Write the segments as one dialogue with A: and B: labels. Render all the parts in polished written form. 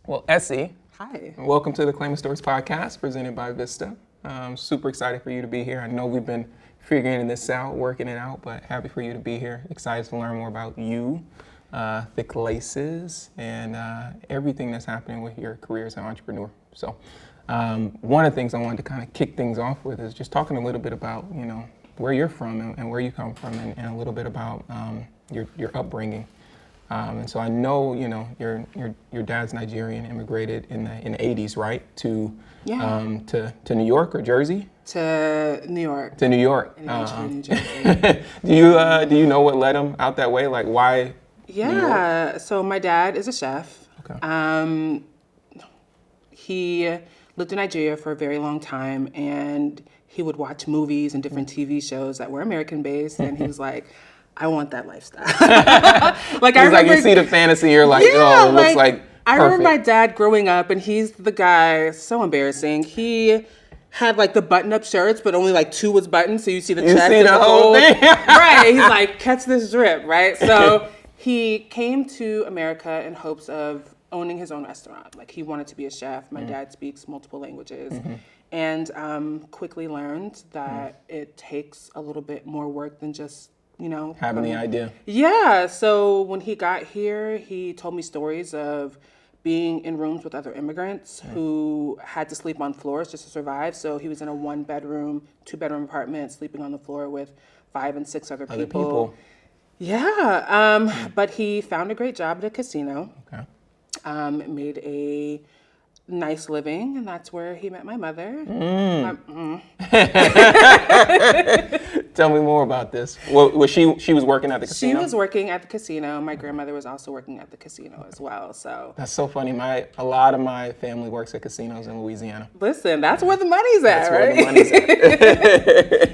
A: Well, Essie,
B: Hi.
A: welcome to the Claima Stories podcast presented by Vista. I'm super excited for you to be here. I know we've been figuring this out, working it out, but happy for you to be here. Excited to learn more about you, thick laces, and everything that's happening with your career as an entrepreneur. So one of the things I wanted to kind of kick things off with is just talking a little bit about, where you're from and where you come from and a little bit about your upbringing. And so I know, your dad's Nigerian, immigrated in the 80s, right? To New York or Jersey?
B: To New York.
A: To New York.
B: And eventually New Jersey.
A: Do you know what led him out that way? Like why?
B: Yeah.
A: New York?
B: So my dad is a chef.
A: Okay.
B: He lived in Nigeria for a very long time, and he would watch movies and different TV shows that were American based, and he was like, I want that lifestyle.
A: You see the fantasy, you're like, it looks like
B: I
A: perfect.
B: remember my dad growing up, and he's the guy, so embarrassing. He had like the button-up shirts, but only like two was buttoned, so you see the chest
A: see
B: and
A: the whole thing.
B: Right, he's like, catch this drip, right? So he came to America in hopes of owning his own restaurant. Like he wanted to be a chef. My dad speaks multiple languages. And quickly learned that it takes a little bit more work than just
A: having the idea.
B: Yeah. So when he got here, he told me stories of being in rooms with other immigrants who had to sleep on floors just to survive. So he was in a 1-bedroom, 2-bedroom apartment, sleeping on the floor with 5 and 6 other people. Yeah. But he found a great job at a casino.
A: Okay.
B: Made a nice living, and that's where he met my mother.
A: Tell me more about this. She was working at the casino?
B: She was working at the casino. My grandmother was also working at the casino as well. So
A: that's so funny. A lot of my family works at casinos in Louisiana.
B: Listen, that's where the money's at, right?
A: Where the money's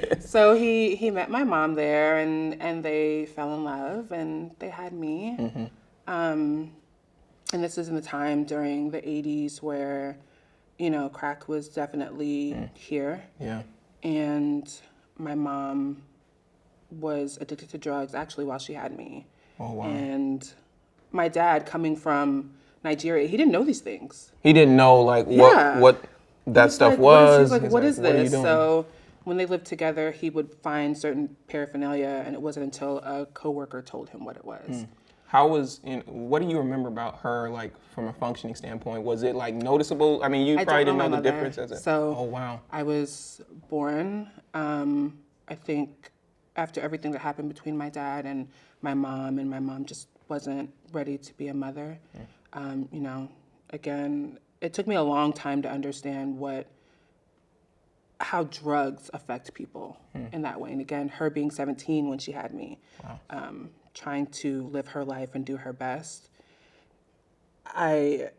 A: at.
B: So he met my mom there, and they fell in love, and they had me. And this is in the time during the 80s where, crack was definitely here.
A: Yeah.
B: And my mom was addicted to drugs actually while she had me.
A: Oh, wow.
B: And my dad, coming from Nigeria, he didn't know these things.
A: He didn't know what that stuff was.
B: What is
A: What are you
B: this?
A: doing?
B: So when they lived together, he would find certain paraphernalia, and it wasn't until a coworker told him what it was.
A: What do you remember about her, like, from a functioning standpoint? Was it, like, noticeable? I mean, you probably didn't know the difference as a...
B: So,
A: oh, wow.
B: I was born, I think, after everything that happened between my dad and my mom just wasn't ready to be a mother. Again, it took me a long time to understand how drugs affect people in that way. And again, her being 17 when she had me.
A: Wow.
B: Trying to live her life and do her best. I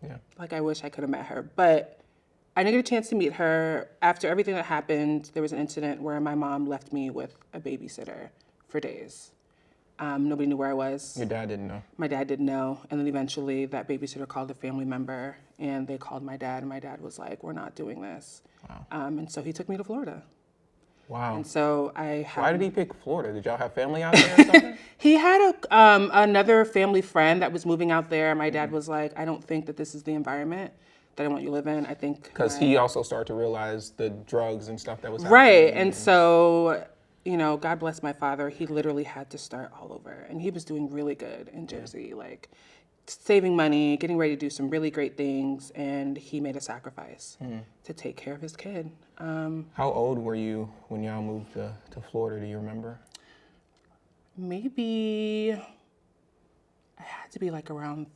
B: wish I could have met her, but I didn't get a chance to meet her. After everything that happened, there was an incident where my mom left me with a babysitter for days. Nobody knew where I was.
A: Your dad didn't know?
B: My dad didn't know, and then eventually that babysitter called a family member, and they called my dad, and my dad was like, we're not doing this.
A: Wow.
B: And so he took me to Florida.
A: Wow.
B: And so
A: Why did he pick Florida? Did y'all have family out there or something?
B: He had another family friend that was moving out there. My dad was like, I don't think that this is the environment that I want you to live in. I think...
A: Because he also started to realize the drugs and stuff that was happening.
B: Right. And so, God bless my father. He literally had to start all over. And he was doing really good in Jersey, like saving money, getting ready to do some really great things. And he made a sacrifice to take care of his kid.
A: How old were you when y'all moved to Florida? Do you remember?
B: Maybe I had to be like around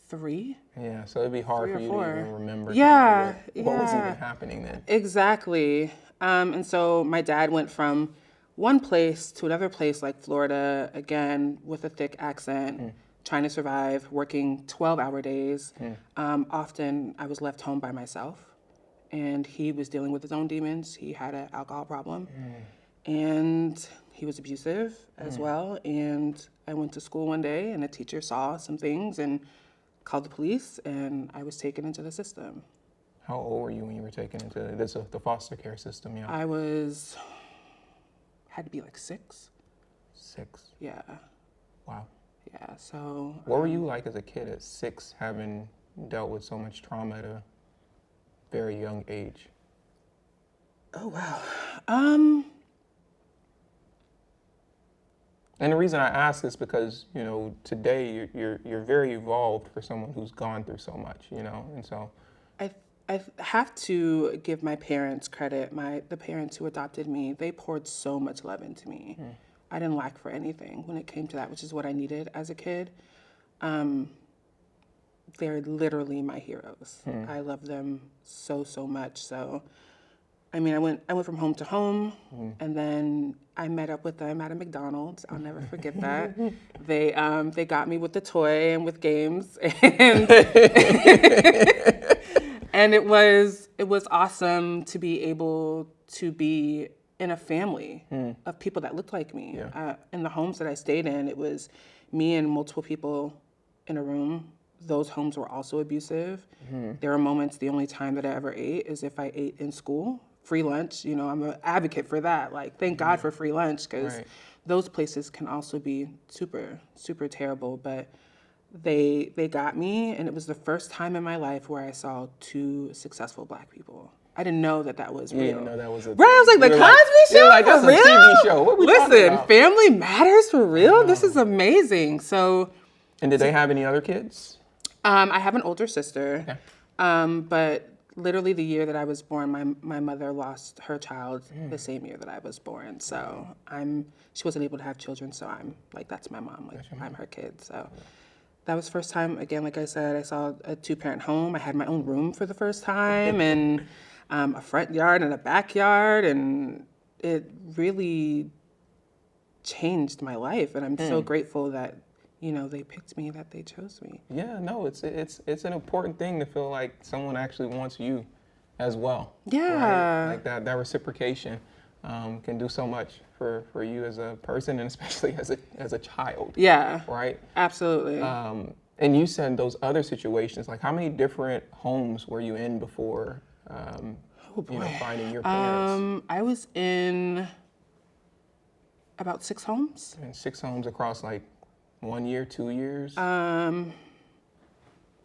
B: 3.
A: Yeah, so it'd be hard
B: 3 or
A: for you
B: 4.
A: to even remember.
B: Yeah,
A: what was even happening then?
B: Exactly. And so my dad went from one place to another place like Florida, again, with a thick accent, trying to survive, working 12-hour days. Often I was left home by myself. And he was dealing with his own demons. He had an alcohol problem. And he was abusive as well. And I went to school one day, and a teacher saw some things and called the police, and I was taken into the system.
A: How old were you when you were taken into the foster care system? Yeah.
B: I had to be like 6.
A: 6.
B: Yeah.
A: Wow.
B: Yeah, so.
A: What were you like as a kid at 6, having dealt with so much trauma at a very young age?
B: Oh, wow.
A: And the reason I ask is because, you know, today you're very evolved for someone who's gone through so much, you know, and so.
B: I have to give my parents credit. The parents who adopted me, they poured so much love into me. I didn't lack for anything when it came to that, which is what I needed as a kid. They're literally my heroes. I love them so, so much. So, I mean, I went from home to home, and then I met up with them at a McDonald's. I'll never forget that. They got me with the toy and with games, and and it was awesome to be able to be in a family of people that looked like me.
A: Yeah.
B: In the homes that I stayed in, it was me and multiple people in a room. Those homes were also abusive. There were moments, the only time that I ever ate is if I ate in school. Free lunch, you know, I'm an advocate for that. Like, thank God for free lunch, because those places can also be super, super terrible. But they got me, and it was the first time in my life where I saw 2 successful Black people. I didn't know that was real.
A: You didn't know that was a
B: right, I was like, the Cosby Show?
A: Like, that's
B: for real?
A: a TV show. What we talking about?
B: Family matters for real? This is amazing. So.
A: And did they have any other kids?
B: I have an older sister, but literally the year that I was born, my mother lost her child the same year that I was born. So she wasn't able to have children, so I'm like, that's my mom. Like, I'm her kid. So that was the first time, again, like I said, I saw a 2-parent home. I had my own room for the first time, and a front yard and a backyard, and it really changed my life. And I'm so grateful that, you know, they picked me, that they chose me.
A: Yeah, no, it's an important thing to feel like someone actually wants you as well.
B: Yeah.
A: Right? Like that reciprocation can do so much for you as a person, and especially as a child.
B: Yeah.
A: Right?
B: Absolutely.
A: And you said those other situations, like how many different homes were you in before you know, finding your parents?
B: I was in about 6 homes.
A: And 6 homes across like 1 year, 2 years?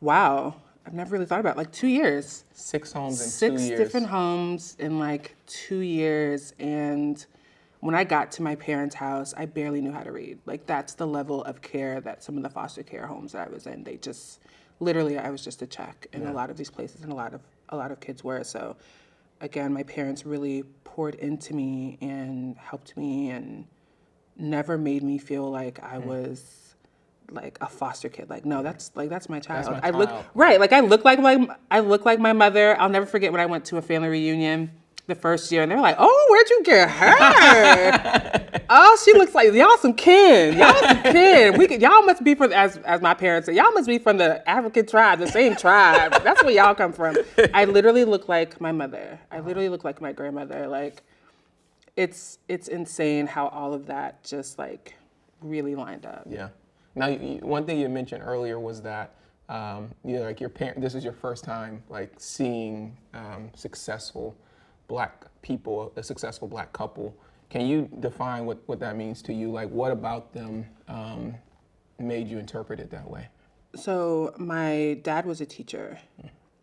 B: Wow. I've never really thought about it. Like 2 years.
A: 6 homes in 2 years.
B: 6 different homes in like 2 years. And when I got to my parents' house, I barely knew how to read. Like, that's the level of care that some of the foster care homes that I was in, they just, literally, I was just a check in a lot of these places, and a lot of kids were. So again, my parents really poured into me and helped me, and never made me feel like I was like a foster kid. Like, no, that's my child.
A: That's my child.
B: I look like my mother. I'll never forget when I went to a family reunion the first year, and they were like, "Oh, where'd you get her? Oh, she looks like y'all some kin. Y'all some kin. Y'all must be from, as my parents said, y'all must be from the African tribe, the same tribe. That's where y'all come from." I literally look like my mother. I literally look like my grandmother. Like, it's insane how all of that just like really lined up.
A: Yeah. Now, one thing you mentioned earlier was that you know, like your parent. This is your first time like seeing successful Black people, a successful Black couple. Can you define what that means to you? Like, what about them made you interpret it that way?
B: So my dad was a teacher.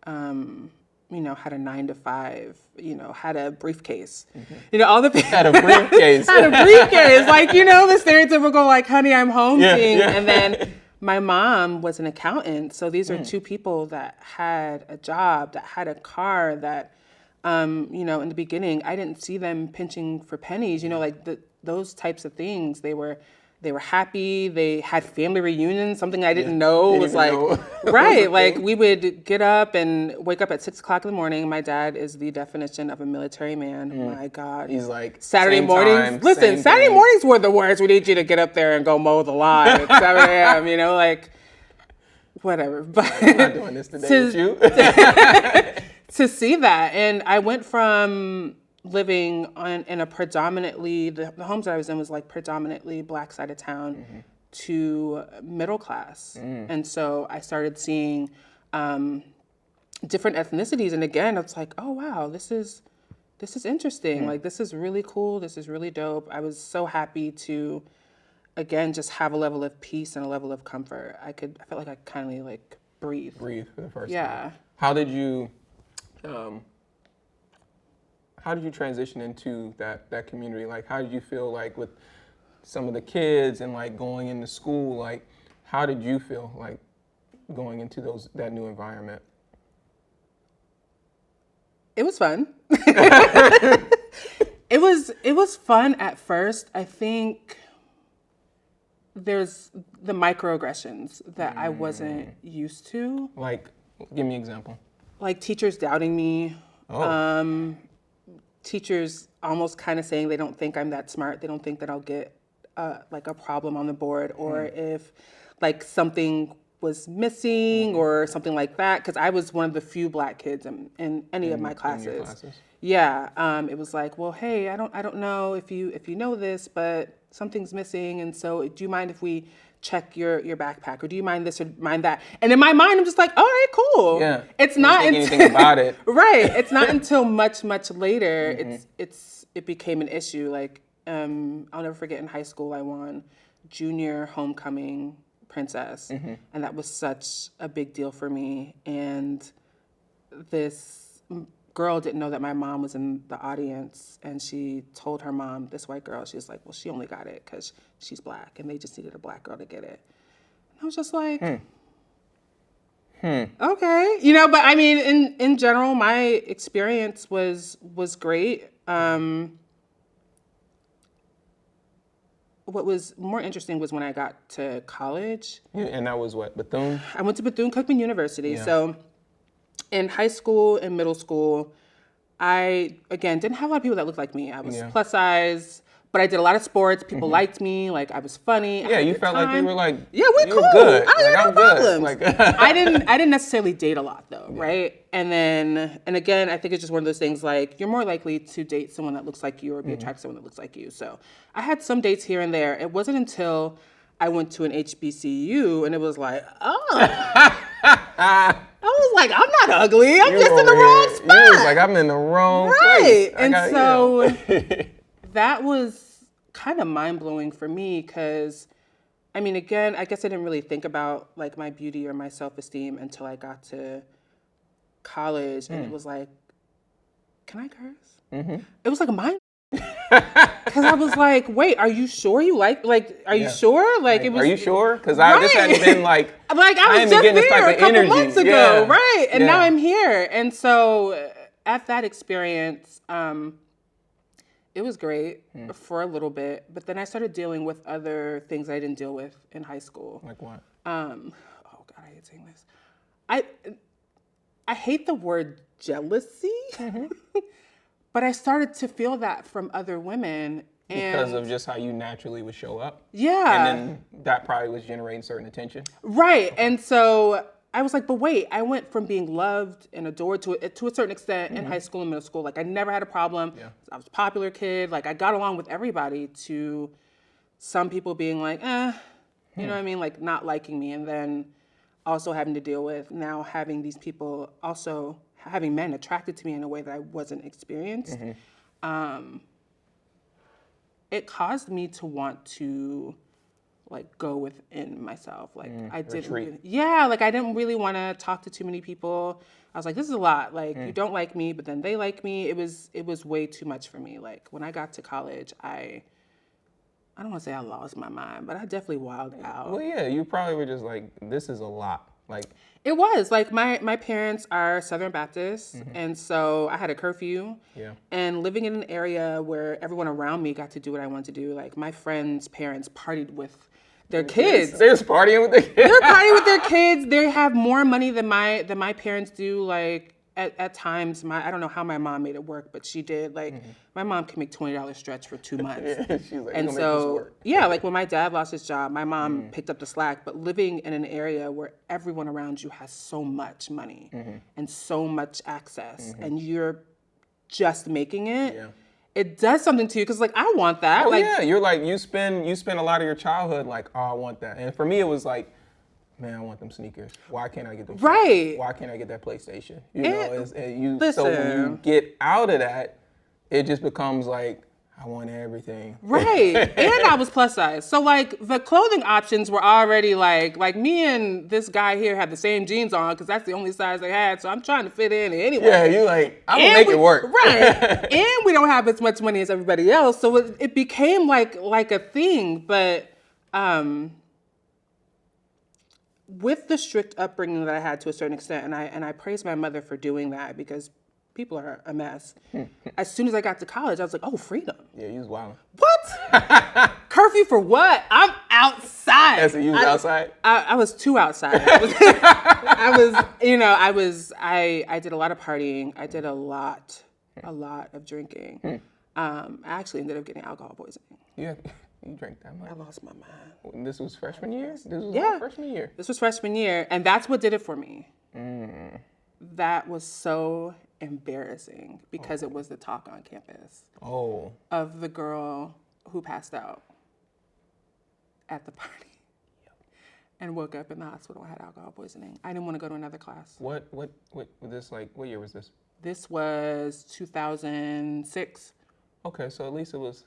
B: You know, had a 9 to 5, you know, had a briefcase. You know, all the
A: Had a briefcase.
B: had a briefcase. Like, you know, the stereotypical, like, honey, I'm home thing.
A: Yeah.
B: And then my mom was an accountant. So these are 2 people that had a job, that had a car, that, you know, in the beginning, I didn't see them pinching for pennies, you know, like those types of things. They were happy. They had family reunions, something I didn't know was like, right. Like, we would get up and wake up at 6 o'clock in the morning. My dad is the definition of a military man. My God.
A: He's like,
B: Saturday
A: same
B: mornings.
A: time,
B: Listen,
A: same
B: Saturday
A: thing.
B: mornings were the worst. We need you to get up there and go mow the lawn at 7 a.m., you know, like, whatever. But
A: I'm not doing this today with you.
B: to see that. And I went from living in a predominantly, the homes that I was in was like predominantly Black side of town to middle class. And so I started seeing different ethnicities. And again, it's like, oh, wow, this is interesting. Like, this is really cool. This is really dope. I was so happy to again, just have a level of peace and a level of comfort. I felt like I kind of like breathe.
A: Breathe for the first time.
B: Yeah.
A: How did you transition into that community? Like, how did you feel like with some of the kids and like going into school? Like, how did you feel like going into that new environment?
B: It was fun. It was fun at first. I think there's the microaggressions that I wasn't used to.
A: Like, give me an example.
B: Like teachers doubting me.
A: Oh.
B: Teachers almost kind of saying they don't think I'm that smart. They don't think that I'll get like a problem on the board, or if like something was missing or something like that. Because I was one of the few Black kids in any of my classes.
A: In your classes?
B: Yeah, it was like, well, hey, I don't know if you know this, but something's missing, and so do you mind if we check your backpack, or do you mind this or mind that? And in my mind, I'm just like, all right, cool.
A: Yeah.
B: It's not
A: anything about it.
B: Right. It's not until much later it became an issue. Like I'll never forget in high school, I won junior homecoming princess, and that was such a big deal for me. And this girl didn't know that my mom was in the audience, and she told her mom, this white girl, she was like, well, she only got it because she's Black, and they just needed a Black girl to get it. And I was just like, okay, you know. But I mean, in general, my experience was great. What was more interesting was when I got to college.
A: Yeah, and that was what, Bethune?
B: I went to Bethune-Cookman University.
A: Yeah.
B: So in high school and middle school, I, again, didn't have a lot of people that looked like me. I was plus size, but I did a lot of sports. People liked me. Like, I was funny.
A: Yeah, you felt like you were like,
B: yeah, we
A: you
B: cool.
A: were good.
B: I don't have no problems.
A: Like,
B: I didn't necessarily date a lot though, right? And again, I think it's just one of those things, like, you're more likely to date someone that looks like you or be attracted to someone that looks like you. So I had some dates here and there. It wasn't until I went to an HBCU and it was like, oh. I was like, I'm not ugly. I'm just in the wrong spot.
A: You was like, I'm in the wrong place.
B: And so that was kind of mind-blowing for me because, I mean, again, I guess I didn't really think about like my beauty or my self-esteem until I got to college, and it was like, can I curse? It was like a mind, because I was like, wait, are you sure you are you sure? Like, it was.
A: Are you sure? Because this hadn't been like
B: I was just there a couple months ago, right? And now I'm here, and so at that experience, it was great for a little bit, but then I started dealing with other things I didn't deal with in high school.
A: Like what?
B: Oh God, I hate saying this. I hate the word jealousy, but I started to feel that from other women.
A: Because of just how you naturally would show up?
B: Yeah.
A: And then that probably was generating certain attention?
B: Right. And so I was like, but wait, I went from being loved and adored to a certain extent in high school and middle school. Like, I never had a problem. Yeah. I was a popular kid. Like, I got along with everybody, to some people being like, you know what I mean? Like, not liking me. And then also having to deal with now having these people, also having men attracted to me in a way that I wasn't experienced. It caused me to want to like go within myself. Like I didn't I didn't really want to talk to too many people. I was like, this is a lot. Like you don't like me, but then they like me. It was way too much for me. Like when I got to college, I don't want to say I lost my mind, but I definitely wilded out.
A: Well, yeah, you probably were just like, this is a lot. Like
B: it was like my parents are Southern Baptists, and so I had a curfew. Yeah. And living in an area where everyone around me got to do what I wanted to do. Like my friends' parents partied with their kids.
A: They're just partying with their kids.
B: They're partying with their kids. They have more money than my parents do. Like at times, I don't know how my mom made it work, but she did. Like my mom can make $20 stretch for 2 months.
A: Yeah, she's like,
B: and so like when my dad lost his job, my mom picked up the slack. But living in an area where everyone around you has so much money and so much access, and you're just making it. Yeah. It does something to you because, like, I want that.
A: Oh, like, yeah, you're like, you spend a lot of your childhood like, oh, I want that. And for me, it was like, man, I want them sneakers. Why can't I get them?
B: Right.
A: Why can't I get that PlayStation? You know, so when you get out of that, it just becomes like, I want everything.
B: Right. And I was plus size. So like the clothing options were already like me and this guy here had the same jeans on because that's the only size they had. So I'm trying to fit in anyway.
A: Yeah, you like, I'm gonna make it work.
B: Right. And we don't have as much money as everybody else. So it became like a thing. But with the strict upbringing that I had to a certain extent, and I praise my mother for doing that because people are a mess. As soon as I got to college, I was like, oh, freedom.
A: Yeah, you was wild.
B: What? Curfew for what? I'm outside.
A: Essie, you was outside?
B: I was too outside. I did a lot of partying. I did a lot of drinking. I actually ended up getting alcohol poisoning.
A: Yeah, you drank that much?
B: I lost my mind.
A: And this was freshman year? This was freshman year?
B: This was freshman year, and that's what did it for me. That was so embarrassing because it was the talk on campus of the girl who passed out at the party and woke up in the hospital and had alcohol poisoning. I didn't want to go to another class.
A: What this like? What year was this?
B: This was 2006.
A: Okay, so at least it was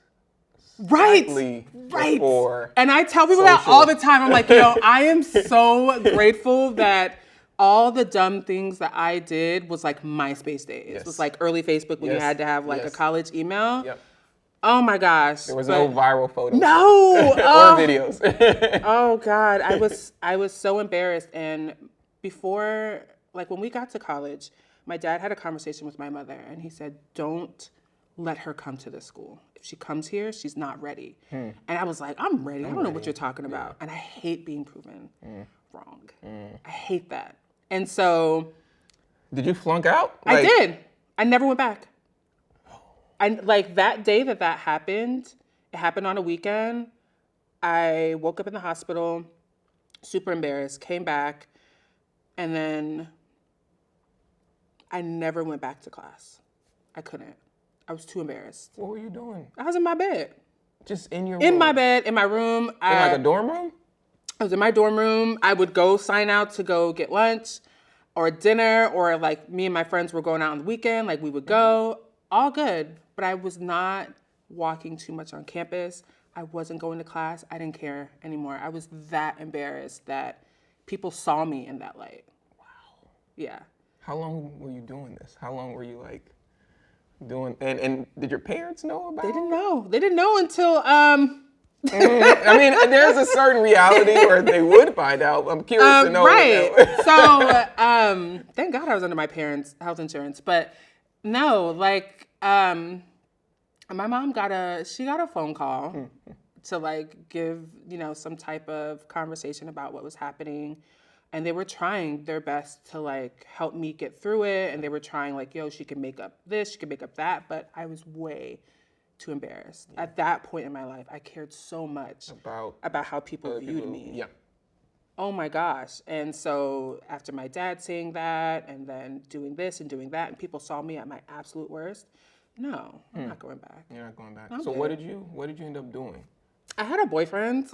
B: right
A: before.
B: And I tell people that all the time. I'm like, I am so grateful that all the dumb things that I did was like MySpace days. Yes. It was like early Facebook when you had to have like a college email.
A: Yep.
B: Oh my gosh.
A: There was no viral photos.
B: No.
A: Or videos.
B: Oh God. I was so embarrassed. And before, like when we got to college, my dad had a conversation with my mother and he said, don't let her come to this school. If she comes here, she's not ready. And I was like, I'm ready. I don't know what you're talking about. And I hate being proven wrong. I hate that. And so...
A: Did you flunk out?
B: I did. I never went back. Like that day that happened, it happened on a weekend. I woke up in the hospital, super embarrassed, came back, and then I never went back to class. I couldn't. I was too embarrassed.
A: What were you doing?
B: I was in my bed.
A: Just in your room?
B: In my bed, in my room.
A: In like a dorm room?
B: I was in my dorm room. I would go sign out to go get lunch or dinner, or like me and my friends were going out on the weekend. Like we would go, all good. But I was not walking too much on campus. I wasn't going to class. I didn't care anymore. I was that embarrassed that people saw me in that light. Wow. Yeah.
A: How long were you doing this? How long were you like doing, and did your parents know about it?
B: They didn't know. They didn't know until,
A: I mean, there's a certain reality where they would find out. I'm curious to know.
B: Right. So, thank God I was under my parents' health insurance. But no, like, my mom got a phone call to like give, some type of conversation about what was happening. And they were trying their best to like help me get through it. And they were trying like, she could make up this, she could make up that. But I was way too embarrassed. At that point in my life, I cared so much about how people viewed me.
A: Yeah.
B: Oh my gosh. And so after my dad saying that and then doing this and doing that and people saw me at my absolute worst, no, I'm not going back.
A: You're not going back. So what did you end up doing?
B: I had a boyfriend.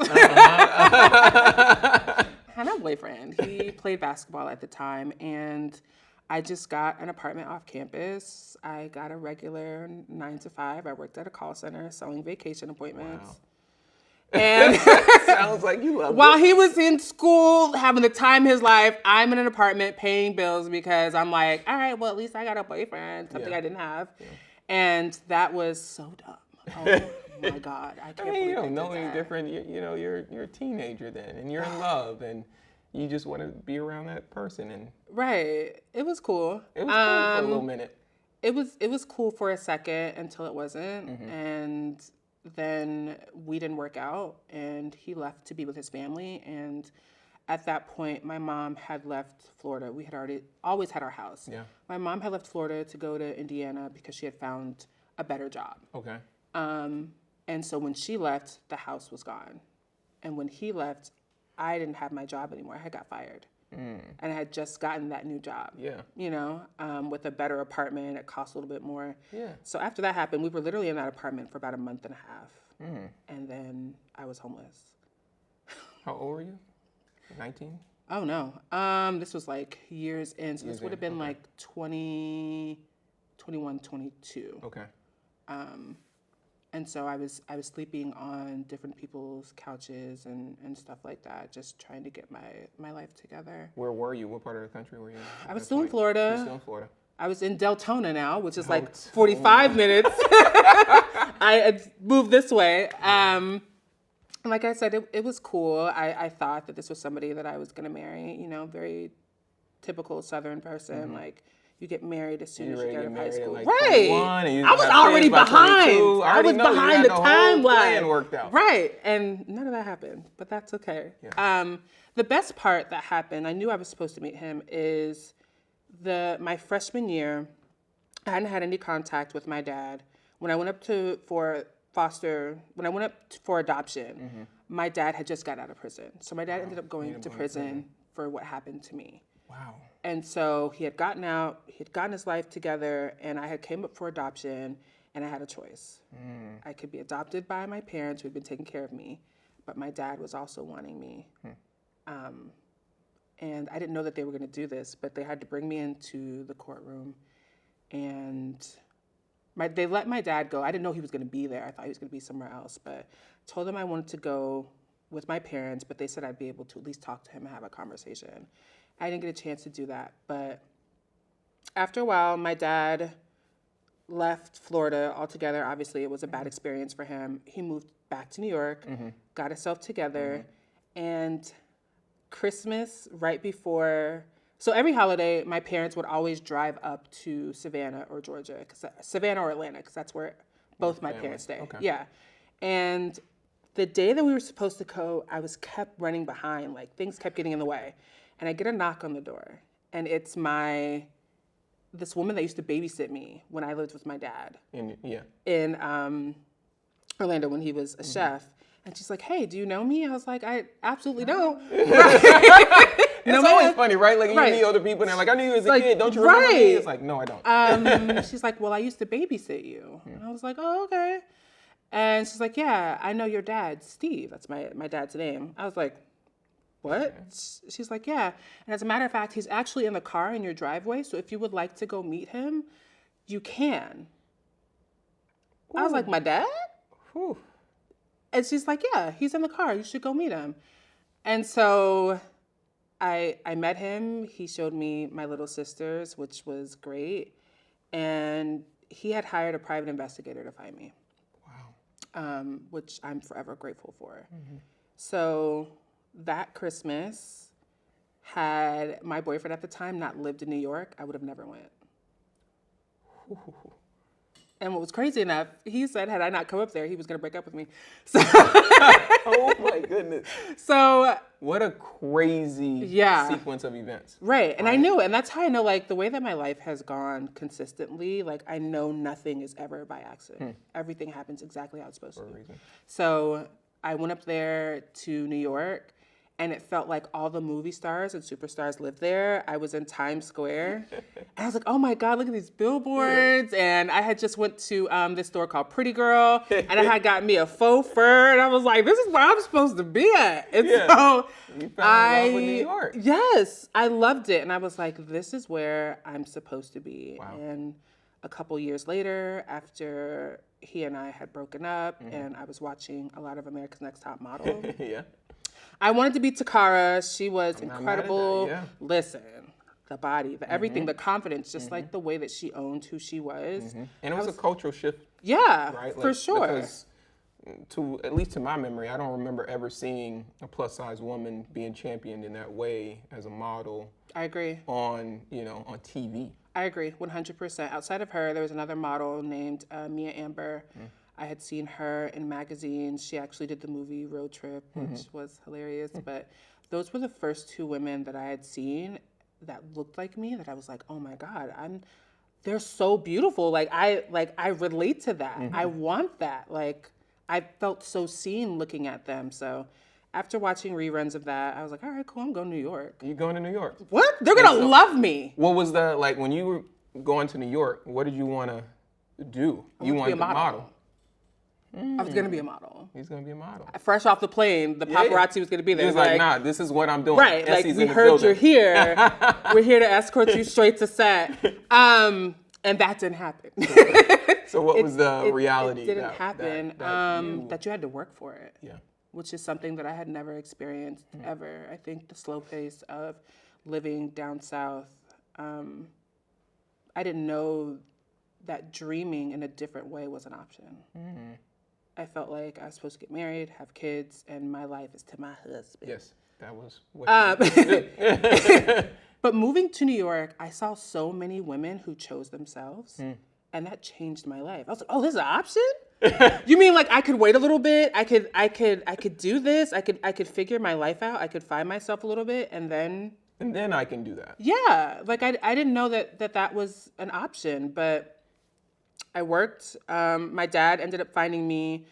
B: He played basketball at the time, and I just got an apartment off campus. I got a regular 9 to 5. I worked at a call center selling vacation appointments.
A: Wow.
B: And
A: sounds like you love
B: while
A: it.
B: he was in school, having the time of his life, I'm in an apartment paying bills because I'm like, all right, well, at least I got a boyfriend, something I didn't have. Yeah. And that was so dumb. Oh my God. I can't believe
A: you don't
B: I
A: know
B: did
A: any
B: that.
A: different. You're a teenager then, and you're in love, and you just want to be around that person. And
B: right. It was cool.
A: It was cool for a little minute.
B: It was cool for a second until it wasn't. And then we didn't work out, and he left to be with his family. And at that point, my mom had left Florida. We had always had our house. Yeah. My mom had left Florida to go to Indiana because she had found a better job.
A: Okay.
B: And so when she left, the house was gone. And when he left, I didn't have my job anymore. I had got fired. And I had just gotten that new job. Yeah. With a better apartment. It cost a little bit more. Yeah. So after that happened, we were literally in that apartment for about a month and a half. And then I was homeless.
A: How old were you? 19?
B: Oh, no. This was like years in. So this would have been like 20, 21, 22.
A: Okay.
B: And so I was sleeping on different people's couches and stuff like that, just trying to get my life together.
A: Where were you? What part of the country were you in?
B: I was still in Florida.
A: You're still in Florida.
B: I was in Deltona now, which is like 45 minutes. I had moved this way. Like I said, it was cool. I thought that this was somebody that I was going to marry, you know, very typical Southern person. Like, you get married as soon as you get out of high school.
A: Like
B: right.
A: I
B: was already behind. I was behind the timeline.
A: Plan worked out.
B: Right. And none of that happened, but that's okay. Yeah. The best part that happened, I knew I was supposed to meet him, is my freshman year, I hadn't had any contact with my dad. When I went up for adoption, my dad had just got out of prison. So my dad ended up going to prison for what happened to me.
A: Wow.
B: And so he had gotten out, he had gotten his life together, and I had came up for adoption, and I had a choice. I could be adopted by my parents who had been taking care of me, but my dad was also wanting me. And I didn't know that they were going to do this, but they had to bring me into the courtroom, and they let my dad go. I didn't know he was going to be there. I thought he was going to be somewhere else, but told them I wanted to go with my parents, but they said I'd be able to at least talk to him and have a conversation. I didn't get a chance to do that, but after a while, my dad left Florida altogether. Obviously, it was a bad experience for him. He moved back to New York, got himself together, and Christmas, right before, so every holiday, my parents would always drive up to Savannah or Georgia, Savannah or Atlanta, because that's where both my parents stay. Okay. Yeah. And the day that we were supposed to go, I was kept running behind, like things kept getting in the way. And I get a knock on the door, and it's this woman that used to babysit me when I lived with my dad in Orlando when he was a chef. And she's like, "Hey, do you know me?" I was like, "I absolutely don't."
A: It's always funny, right? Like, you meet other people, and they're like, "I knew you as a kid. Don't you remember me?" It's like, "No, I don't."
B: She's like, "Well, I used to babysit you." And I was like, "Oh, okay." And she's like, "Yeah, I know your dad, Steve. That's my dad's name." I was like, "What?" She's like, "Yeah. And as a matter of fact, he's actually in the car in your driveway. So if you would like to go meet him, you can." Ooh. I was like, "My dad?" Ooh. And she's like, "Yeah, he's in the car. You should go meet him." And so I met him. He showed me my little sisters, which was great. And he had hired a private investigator to find me. Wow. Which I'm forever grateful for. So that Christmas, had my boyfriend at the time not lived in New York, I would have never went. Ooh. And what was crazy enough, he said, had I not come up there, he was going to break up with me. So
A: oh my goodness.
B: So
A: what a crazy sequence of events.
B: Right. And I knew it. And that's how I know, like, the way that my life has gone consistently, like, I know nothing is ever by accident. Everything happens exactly how it's supposed to. So I went up there to New York, and it felt like all the movie stars and superstars lived there. I was in Times Square, and I was like, "Oh my God, look at these billboards!" And I had just went to this store called Pretty Girl, and I had gotten me a faux fur, and I was like, "This is where I'm supposed to be at." And so
A: you fell in love with New York.
B: Yes, I loved it, and I was like, "This is where I'm supposed to be."
A: Wow.
B: And a couple years later, after he and I had broken up, and I was watching a lot of America's Next Top Model. I wanted to be Takara. She was incredible. Listen, the body, the everything, the confidence, just like the way that she owned who she was.
A: And it was a cultural shift.
B: Yeah,
A: right?
B: For sure.
A: Because at least to my memory, I don't remember ever seeing a plus size woman being championed in that way as a model.
B: I agree.
A: On TV.
B: I agree, 100%. Outside of her, there was another model named Mia Amber. I had seen her in magazines. She actually did the movie Road Trip, which was hilarious. But those were the first two women that I had seen that looked like me, that I was like, "Oh my God, they're so beautiful." Like I relate to that. I want that. Like, I felt so seen looking at them. So after watching reruns of that, I was like, "All right, cool, I'm going to New York."
A: You're going to New York?
B: What? They're going to love me.
A: What was like when you were going to New York, what did you want to do? You wanted to be a model.
B: I was going to be a model.
A: He's going to be a model.
B: Fresh off the plane, the paparazzi was going to be there.
A: He was like, "Nah, this is what I'm doing."
B: Right,
A: Essie's
B: like, "We heard you're here. We're here to escort you straight to set." And that didn't happen.
A: So what was the reality?
B: It didn't happen. That you had to work for it.
A: Yeah.
B: Which is something that I had never experienced ever. I think the slow pace of living down south, I didn't know that dreaming in a different way was an option. I felt like I was supposed to get married, have kids, and my life is to my husband.
A: Yes, that was what
B: But moving to New York, I saw so many women who chose themselves, and that changed my life. I was like, "Oh, this is an option? You mean like I could wait a little bit? I could do this. I could figure my life out. I could find myself a little bit, and then
A: I can do that."
B: Yeah, like I didn't know that was an option, but I worked. My dad ended up finding me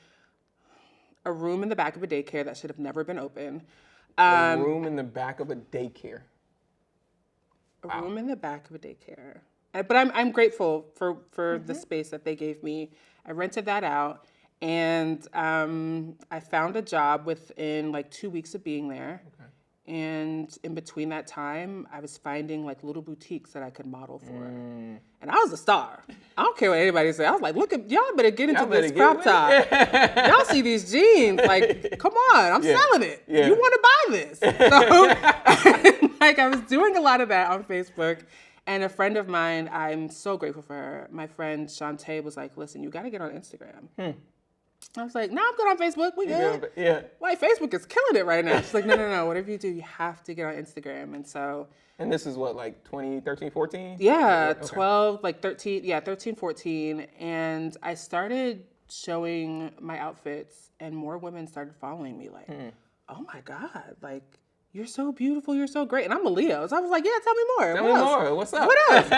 B: a room in the back of a daycare that should have never been open.
A: A room in the back of a daycare.
B: A room in the back of a daycare. But I'm grateful for the space that they gave me. I rented that out, and I found a job within like 2 weeks of being there. Okay. And in between that time, I was finding like little boutiques that I could model for. And I was a star. I don't care what anybody says. I was like, look, y'all better get into this crop top. Y'all see these jeans. Like, come on, I'm selling it. Yeah. You want to buy this. So like I was doing a lot of that on Facebook. And a friend of mine, I'm so grateful for her. My friend Shantae was like, listen, you got to get on Instagram. I was like, no, I'm good on Facebook. We good.
A: Yeah.
B: Like, Facebook is killing it right now. She's like, no. Whatever you do, you have to get on Instagram. And so.
A: And this is what, like 2013, 14?
B: Yeah, okay. 12, like 13, 13, 14. And I started showing my outfits, and more women started following me. Like, oh my God, like, you're so beautiful, you're so great. And I'm a Leo. So I was like, yeah, tell me more.
A: Tell me more. What's up?
B: What else?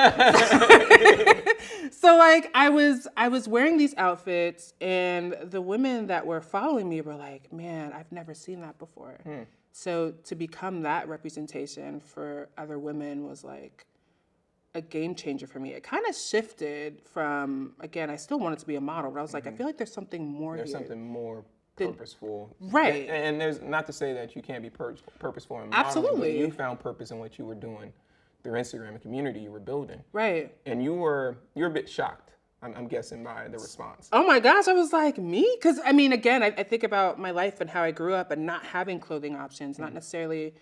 B: So like I was wearing these outfits, and the women that were following me were like, man, I've never seen that before. So to become that representation for other women was like a game changer for me. It kind of shifted from, again, I still wanted to be a model, but I was like, I feel like there's something more here.
A: There's something more purposeful.
B: Right.
A: And there's not to say that you can't be purposeful in modeling.
B: Absolutely.
A: But you found purpose in what you were doing through Instagram and community you were building.
B: Right.
A: And you're a bit shocked, I'm guessing, by the response.
B: Oh my gosh, I was like, me? Because I mean, again, I think about my life and how I grew up and not having clothing options, not necessarily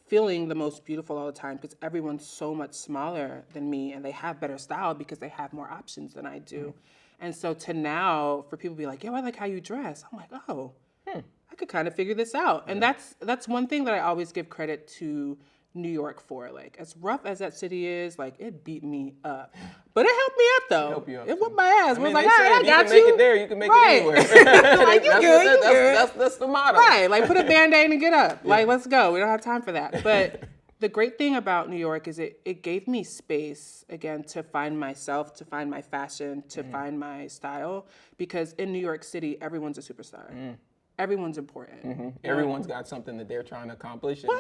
B: feeling the most beautiful all the time, because everyone's so much smaller than me and they have better style because they have more options than I do. And so to now, for people to be like, yo, I like how you dress. I'm like, oh, I could kind of figure this out. And that's one thing that I always give credit to New York for. Like, as rough as that city is, like, it beat me up. But it helped me up, though. It whooped my ass. I was like, all right, I got you.
A: You can make it there, you can make it anywhere.
B: Like, you good.
A: That's the motto.
B: Right, like, put a Band-Aid and get up. Like, let's go. We don't have time for that. But the great thing about New York is it gave me space, again, to find myself, to find my fashion, to find my style. Because in New York City, everyone's a superstar. Everyone's important.
A: Everyone's got something that they're trying to accomplish. And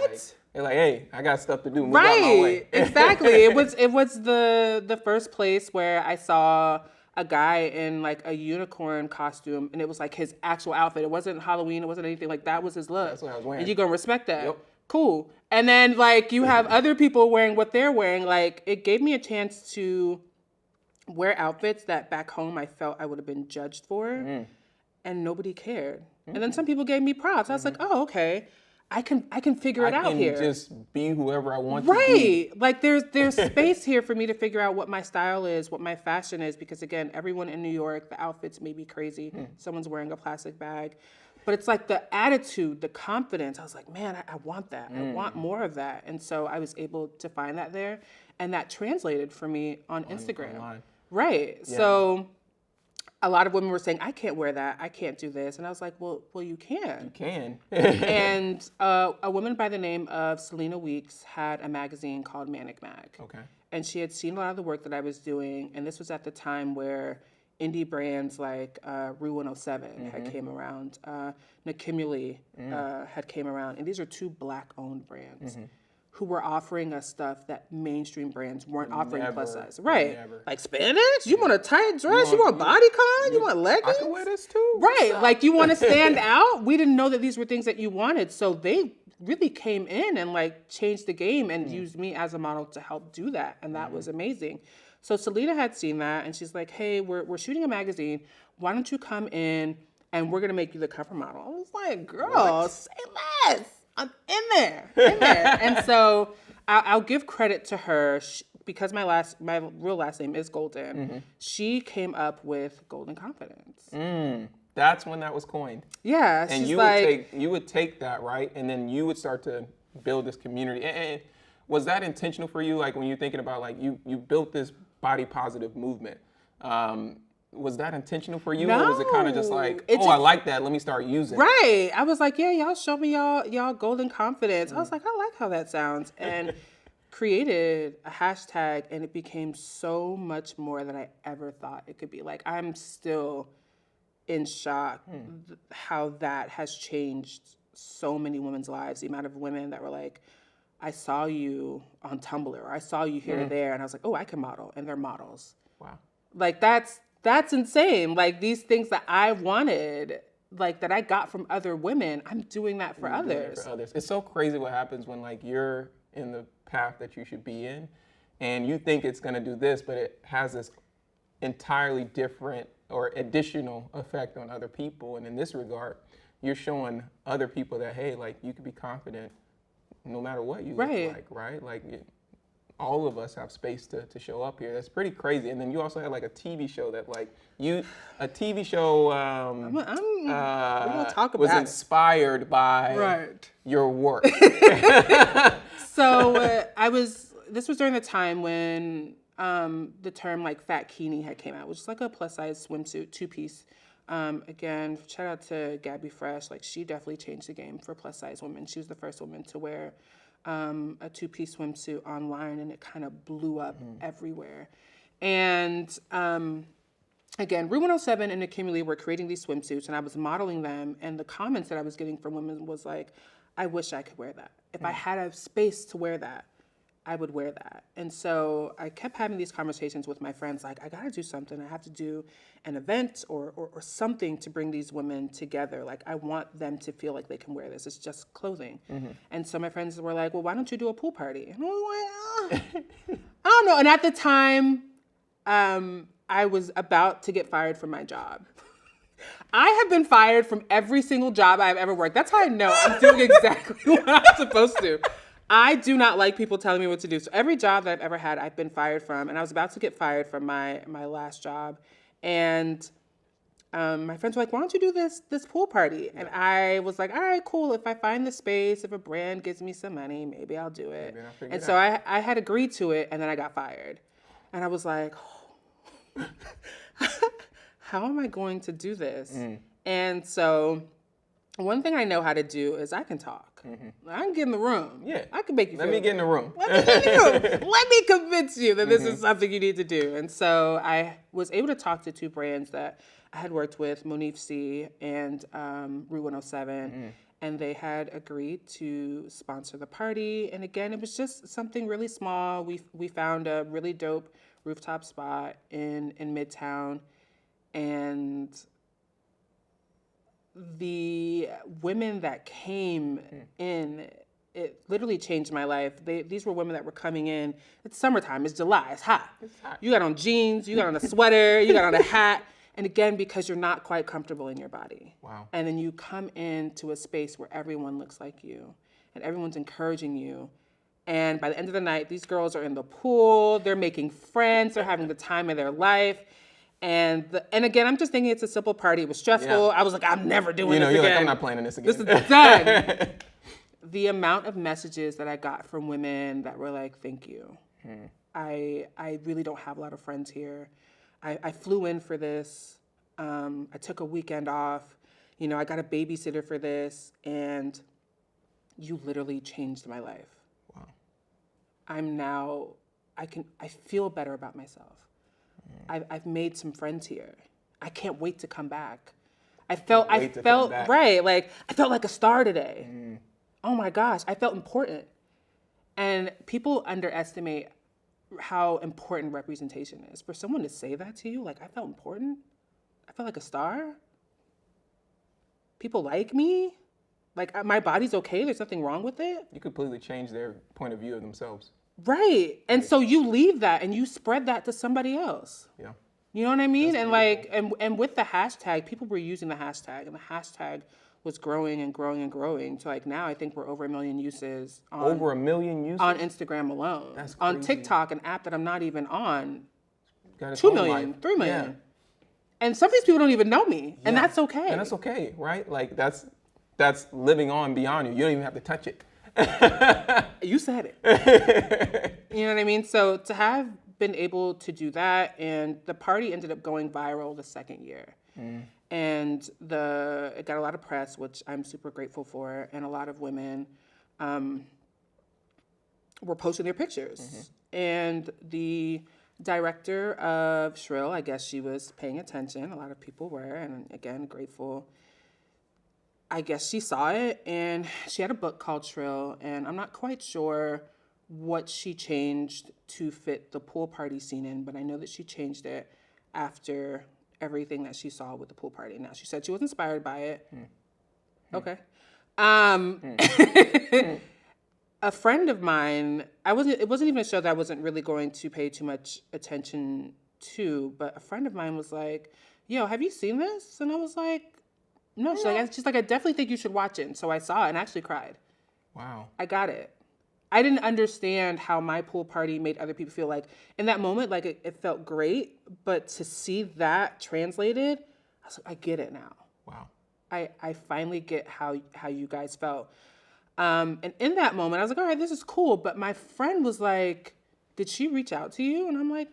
A: they're like, hey, I got stuff to do. Move out my way.
B: Exactly. It was the first place where I saw a guy in like a unicorn costume, and it was like his actual outfit. It wasn't Halloween. It wasn't anything. Like, that was his look.
A: That's what I was wearing.
B: And you're gonna respect that.
A: Yep.
B: Cool. And then like you have other people wearing what they're wearing. Like, it gave me a chance to wear outfits that back home I felt I would have been judged for, and nobody cared. And then some people gave me props. I was like, oh, okay, I can figure it out here.
A: I can just be whoever I want to be.
B: Right. Like, there's space here for me to figure out what my style is, what my fashion is, because again, everyone in New York, the outfits may be crazy. Someone's wearing a plastic bag. But it's like the attitude, the confidence. I was like, man, I want that. I want more of that. And so I was able to find that there. And that translated for me on Instagram. Online. Right. Yeah. So a lot of women were saying, I can't wear that. I can't do this. And I was like, well, you can.
A: You can.
B: And a woman by the name of Selena Weeks had a magazine called Manic Mag.
A: Okay.
B: And she had seen a lot of the work that I was doing. And this was at the time where indie brands like Rue 107 had came around. Nakimuli had came around. And these are two Black-owned brands who were offering us stuff that mainstream brands weren't offering plus size. Right.
A: Never.
B: Like Spanish? You want a tight dress? You want bodycon? You want leggings?
A: I can wear this too.
B: Right. Like, you want to stand out? We didn't know that these were things that you wanted. So they really came in and like changed the game and used me as a model to help do that. And that was amazing. So Selena had seen that and she's like, hey, we're shooting a magazine. Why don't you come in and we're going to make you the cover model? I was like, girl, say less. I'm in there. And so I'll give credit to her because my real last name is Golden. She came up with Golden Confidence.
A: That's when that was coined.
B: Yeah,
A: And
B: she's
A: you would take that, right? And then you would start to build this community. And was that intentional for you? Like when you're thinking about like you built this body positive movement. Was that intentional for you?
B: No.
A: Or was it kind of just like, I like that, let me start using it?
B: Right. I was like, yeah, y'all show me y'all Golden Confidence. I was like, I like how that sounds. And created a hashtag and it became so much more than I ever thought it could be. Like I'm still in shock how that has changed so many women's lives. The amount of women that were like, I saw you on Tumblr or I saw you here or there. And I was like, oh, I can model. And they're models.
A: Wow.
B: Like that's insane. Like these things that I wanted, like that I got from other women, I'm doing that for others.
A: It's so crazy what happens when like you're in the path that you should be in and you think it's going to do this, but it has this entirely different or additional effect on other people. And in this regard, you're showing other people that, hey, like you can be confident no matter what you look like, right? Like all of us have space to show up here. That's pretty crazy. And then you also had like a TV show that like we're gonna talk about was inspired by your work.
B: So this was during the time when the term like fat bikini had came out, which is like a plus size swimsuit, 2-piece. Again, shout out to Gabby Fresh. Like she definitely changed the game for plus size women. She was the first woman to wear a 2-piece swimsuit online, and it kind of blew up everywhere. And again, Room 107 and Accumulate were creating these swimsuits, and I was modeling them. And the comments that I was getting from women was like, I wish I could wear that. If I had a space to wear that, I would wear that. And so I kept having these conversations with my friends, like, I gotta do something. I have to do an event or something to bring these women together. Like, I want them to feel like they can wear this. It's just clothing. And so my friends were like, well, why don't you do a pool party? And I was like, I don't know. And at the time, I was about to get fired from my job. I have been fired from every single job I've ever worked. That's how I know I'm doing exactly what I'm supposed to. I do not like people telling me what to do. So every job that I've ever had, I've been fired from. And I was about to get fired from my last job. And my friends were like, why don't you do this pool party? And I was like, all right, cool. If I find the space, if a brand gives me some money, maybe I'll do it. And so I had agreed to it, and then I got fired. And I was like, oh, how am I going to do this? And so one thing I know how to do is I can talk. I can get in the room.
A: Yeah.
B: I can make you feel
A: Let me get in the room.
B: Let me convince you that this is something you need to do. And so I was able to talk to 2 brands that I had worked with, Monif C and Rue 107. And they had agreed to sponsor the party. And again, it was just something really small. We found a really dope rooftop spot in Midtown. And the women that came in, it literally changed my life. These were women that were coming in. It's summertime. It's July. It's hot. You got on jeans. You got on a sweater. You got on a hat. And again, because you're not quite comfortable in your body.
A: Wow.
B: And then you come into a space where everyone looks like you and everyone's encouraging you. And by the end of the night, these girls are in the pool. They're making friends. They're having the time of their life. And again, I'm just thinking it's a simple party. It was stressful. I was like, I'm never doing this again.
A: You're like, I'm not planning this again.
B: This is done. The amount of messages that I got from women that were like, thank you. I really don't have a lot of friends here. I flew in for this. I took a weekend off. I got a babysitter for this. And you literally changed my life.
A: Wow.
B: I feel better about myself. I've made some friends here. I can't wait to come back. I felt right. Like I felt like a star today. Oh my gosh, I felt important. And people underestimate how important representation is. For someone to say that to you, like I felt important. I felt like a star. People like me. Like, my body's okay. There's nothing wrong with it.
A: You completely change their point of view of themselves.
B: Right. And so you leave that and you spread that to somebody else.
A: Yeah.
B: You know what I mean?
A: That's
B: And like, and with the hashtag, people were using the hashtag, and the hashtag was growing and growing and growing. So like now I think we're over 1 million uses
A: Over 1 million uses?
B: on Instagram alone.
A: That's
B: on
A: crazy.
B: TikTok, an app that I'm not even on,
A: Got its
B: 2
A: own
B: million,
A: life.
B: 3 million.
A: Yeah.
B: And some of these people don't even know me, and that's okay.
A: And that's okay, right? Like that's living on beyond you. You don't even have to touch it.
B: You said it. You know what I mean? So to have been able to do that, and the party ended up going viral the second year. And it got a lot of press, which I'm super grateful for, and a lot of women were posting their pictures. And the director of Shrill, I guess she was paying attention. A lot of people were, and again, grateful. I guess she saw it, and she had a book called Shrill, and I'm not quite sure what she changed to fit the pool party scene in, but I know that she changed it after everything that she saw with the pool party. Now, she said she was inspired by it. Okay. A friend of mine, it wasn't even a show that I wasn't really going to pay too much attention to, but a friend of mine was like, yo, have you seen this? And I was like, no. She's like, I definitely think you should watch it. And so I saw it and actually cried.
A: Wow.
B: I got it. I didn't understand how my pool party made other people feel. Like in that moment, like it felt great, but to see that translated, I was like, I get it now.
A: Wow.
B: I finally get how you guys felt. And in that moment, I was like, all right, this is cool. But my friend was like, did she reach out to you? And I'm like,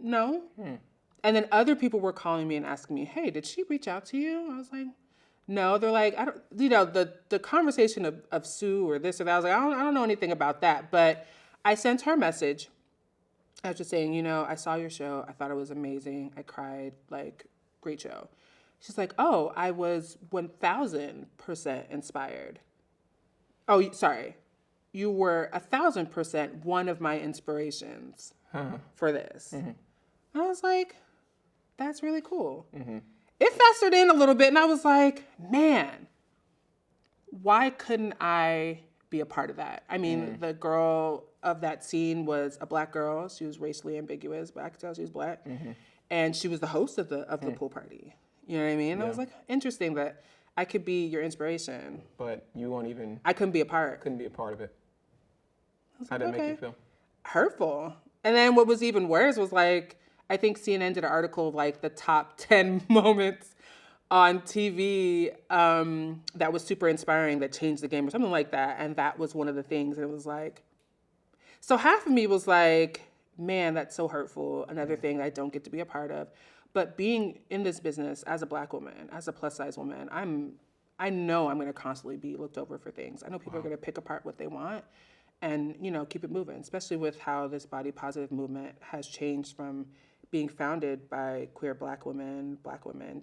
B: no. And then other people were calling me and asking me, hey, did she reach out to you? I was like, no. They're like, I don't, the conversation of Sue or this or that, I was like, I don't know anything about that. But I sent her a message. I was just saying, I saw your show. I thought it was amazing. I cried, like, great show. She's like, oh, I was 1,000% inspired. Oh, sorry. You were 1,000% one of my inspirations for this. And I was like, that's really cool. It festered in a little bit, and I was like, man, why couldn't I be a part of that? I mean, the girl of that scene was a Black girl. She was racially ambiguous, but I could tell she was Black. And she was the host of the pool party. You know what I mean? And I was like, interesting that I could be your inspiration.
A: But you won't even...
B: I couldn't be a part.
A: Couldn't be a part of it. How did it make you feel?
B: Hurtful. And then what was even worse was like, I think CNN did an article of like the top 10 moments on TV that was super inspiring, that changed the game or something like that. And that was one of the things. And it was like, so half of me was like, man, that's so hurtful. Another thing I don't get to be a part of. But being in this business as a Black woman, as a plus size woman, I know I'm going to constantly be looked over for things. I know people are going to pick apart what they want and, keep it moving, especially with how this body positive movement has changed from being founded by queer Black women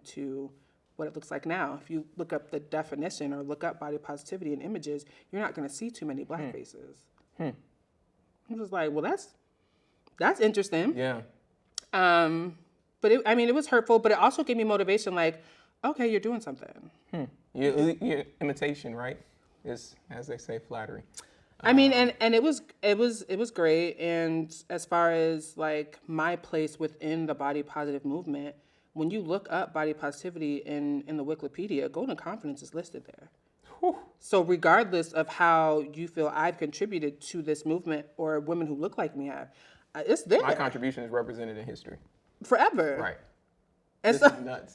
B: to what it looks like now. If you look up the definition or look up body positivity in images, you're not going to see too many Black faces. I was like, well, that's interesting.
A: Yeah.
B: But it was hurtful, but it also gave me motivation. Like, okay, you're doing something.
A: Your imitation, right, is, as they say, flattery.
B: I mean, and it was great. And as far as like my place within the body positive movement, when you look up body positivity in the Wikipedia, golden confidence is listed there. Whew. So regardless of how you feel I've contributed to this movement or women who look like me have, it's there.
A: My contribution is represented in history.
B: Forever.
A: Right.
B: And
A: this
B: so,
A: is nuts.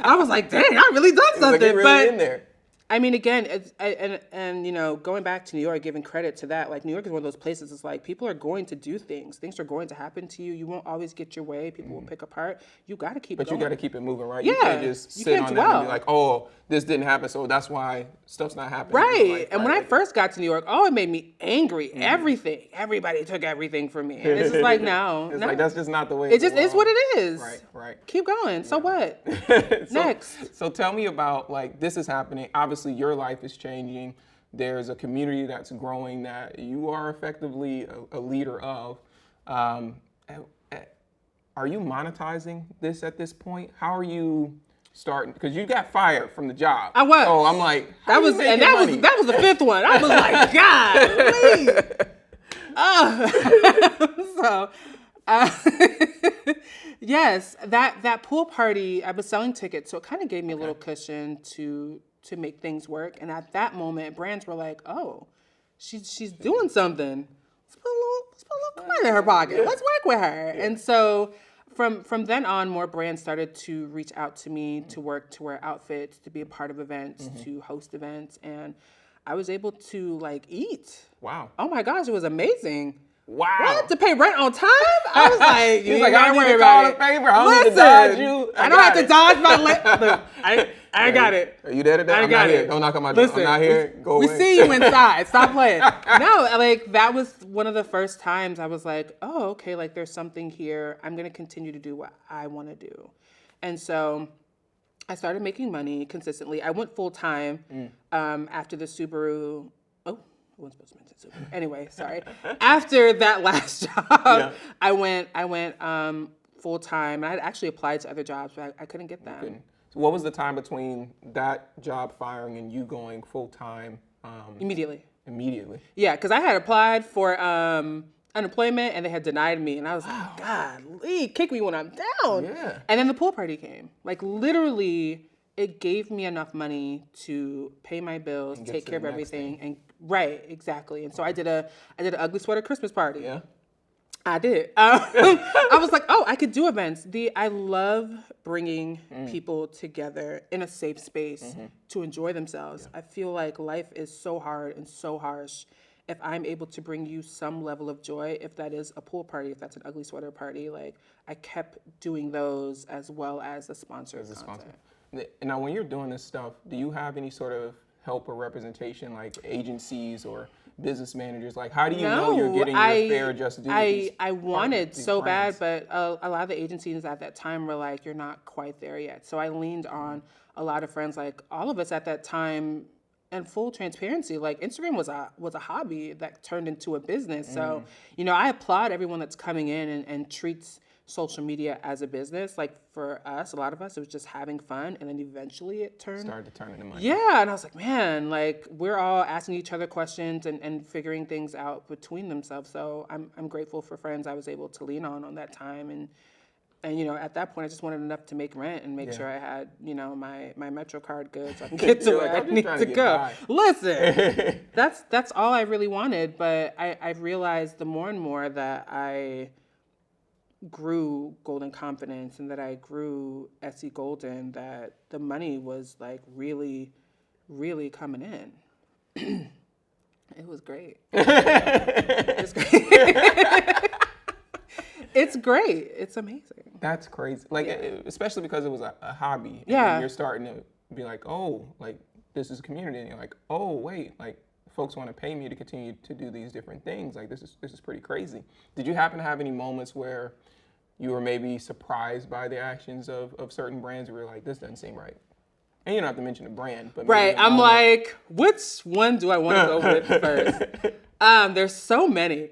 B: I was like, dang, I really done something.
A: Like really in there.
B: I mean, again, going back to New York, giving credit to that, like New York is one of those places. It's like people are going to do things. Things are going to happen to you. You won't always get your way. People will pick apart. You got to keep it going.
A: But you got to keep it moving, right?
B: Yeah.
A: You can't just sit on that and be like, oh, this didn't happen, so that's why stuff's not happening.
B: Right.
A: Like,
B: and when I first got to New York, it made me angry. Everything. Everybody took everything from me. And it's just like, no.
A: It's like, that's just not the way
B: it just is what it is.
A: Right.
B: Keep going. So what? Next.
A: So tell me about, like, this is happening. Obviously, your life is changing. There's a community that's growing that you are effectively a leader of. Are you monetizing this at this point? How are you starting? Because you got fired from the job.
B: I was.
A: So I'm like,
B: that was the fifth one. I was like, God, yes, that pool party, I was selling tickets, so it kind of gave me a little cushion to make things work. And at that moment, brands were like, oh, she's doing something. Let's put a little coin in her pocket. Let's work with her. And so from then on, more brands started to reach out to me to work, to wear outfits, to be a part of events, to host events. And I was able to like eat.
A: Wow.
B: Oh my gosh, it was amazing.
A: Wow.
B: What? To pay rent on time? I was like,
A: he's like, I don't need to call a favor. I don't need to dodge you.
B: I don't have to dodge my Look, I got it.
A: Are you there today? I'm not here. Don't knock on my door. I'm not here. Go away.
B: We see you inside. Stop playing. No, like that was one of the first times I was like, oh, okay, like there's something here. I'm going to continue to do what I want to do. And so I started making money consistently. I went full time after the Subaru. Oh, I wasn't supposed to mention Subaru. Anyway, sorry. After that last job, I went full time. I had actually applied to other jobs, but I couldn't get them.
A: So what was the time between that job firing and you going full time?
B: Immediately. Yeah, because I had applied for unemployment and they had denied me, and I was like, God, kick me when I'm down.
A: Yeah.
B: And then the pool party came. Like literally, it gave me enough money to pay my bills, take care of everything, and right, exactly. And so I did a ugly sweater Christmas party.
A: Yeah.
B: I did. I was like, oh, I could do events. I love bringing people together in a safe space to enjoy themselves. I feel like life is so hard and so harsh. If I'm able to bring you some level of joy, if that is a pool party, if that's an ugly sweater party, like I kept doing those as well as the sponsor content.
A: Now, when you're doing this stuff, do you have any sort of help or representation, like agencies or business managers? Like, how do you know you're getting your fair just due?
B: I wanted so bad, but a lot of the agencies at that time were like, you're not quite there yet. So I leaned on a lot of friends, like all of us at that time. And full transparency, like Instagram was a hobby that turned into a business. So, I applaud everyone that's coming in and treats social media as a business. Like for us, a lot of us, it was just having fun, and then eventually it started
A: to turn into money.
B: Yeah, and I was like, man, like we're all asking each other questions and figuring things out between themselves. So I'm grateful for friends I was able to lean on that time, and at that point, I just wanted enough to make rent and make sure I had, my Metro card good so I can get to where I need to go.
A: By.
B: Listen, that's all I really wanted. But I realized the more and more that I grew Golden Confidence and that I grew Essie Golden, that the money was like really, really coming in. It was great. It's great. It's amazing.
A: That's crazy. Like, especially because it was a hobby.
B: Yeah.
A: And you're starting to be like, oh, like, this is a community. And you're like, oh, wait, like, folks want to pay me to continue to do these different things. Like, this is pretty crazy. Did you happen to have any moments where you were maybe surprised by the actions of certain brands where you're like, this doesn't seem right? And you don't have to mention a brand. But
B: right. I'm like, which one do I want to go with first? There's so many.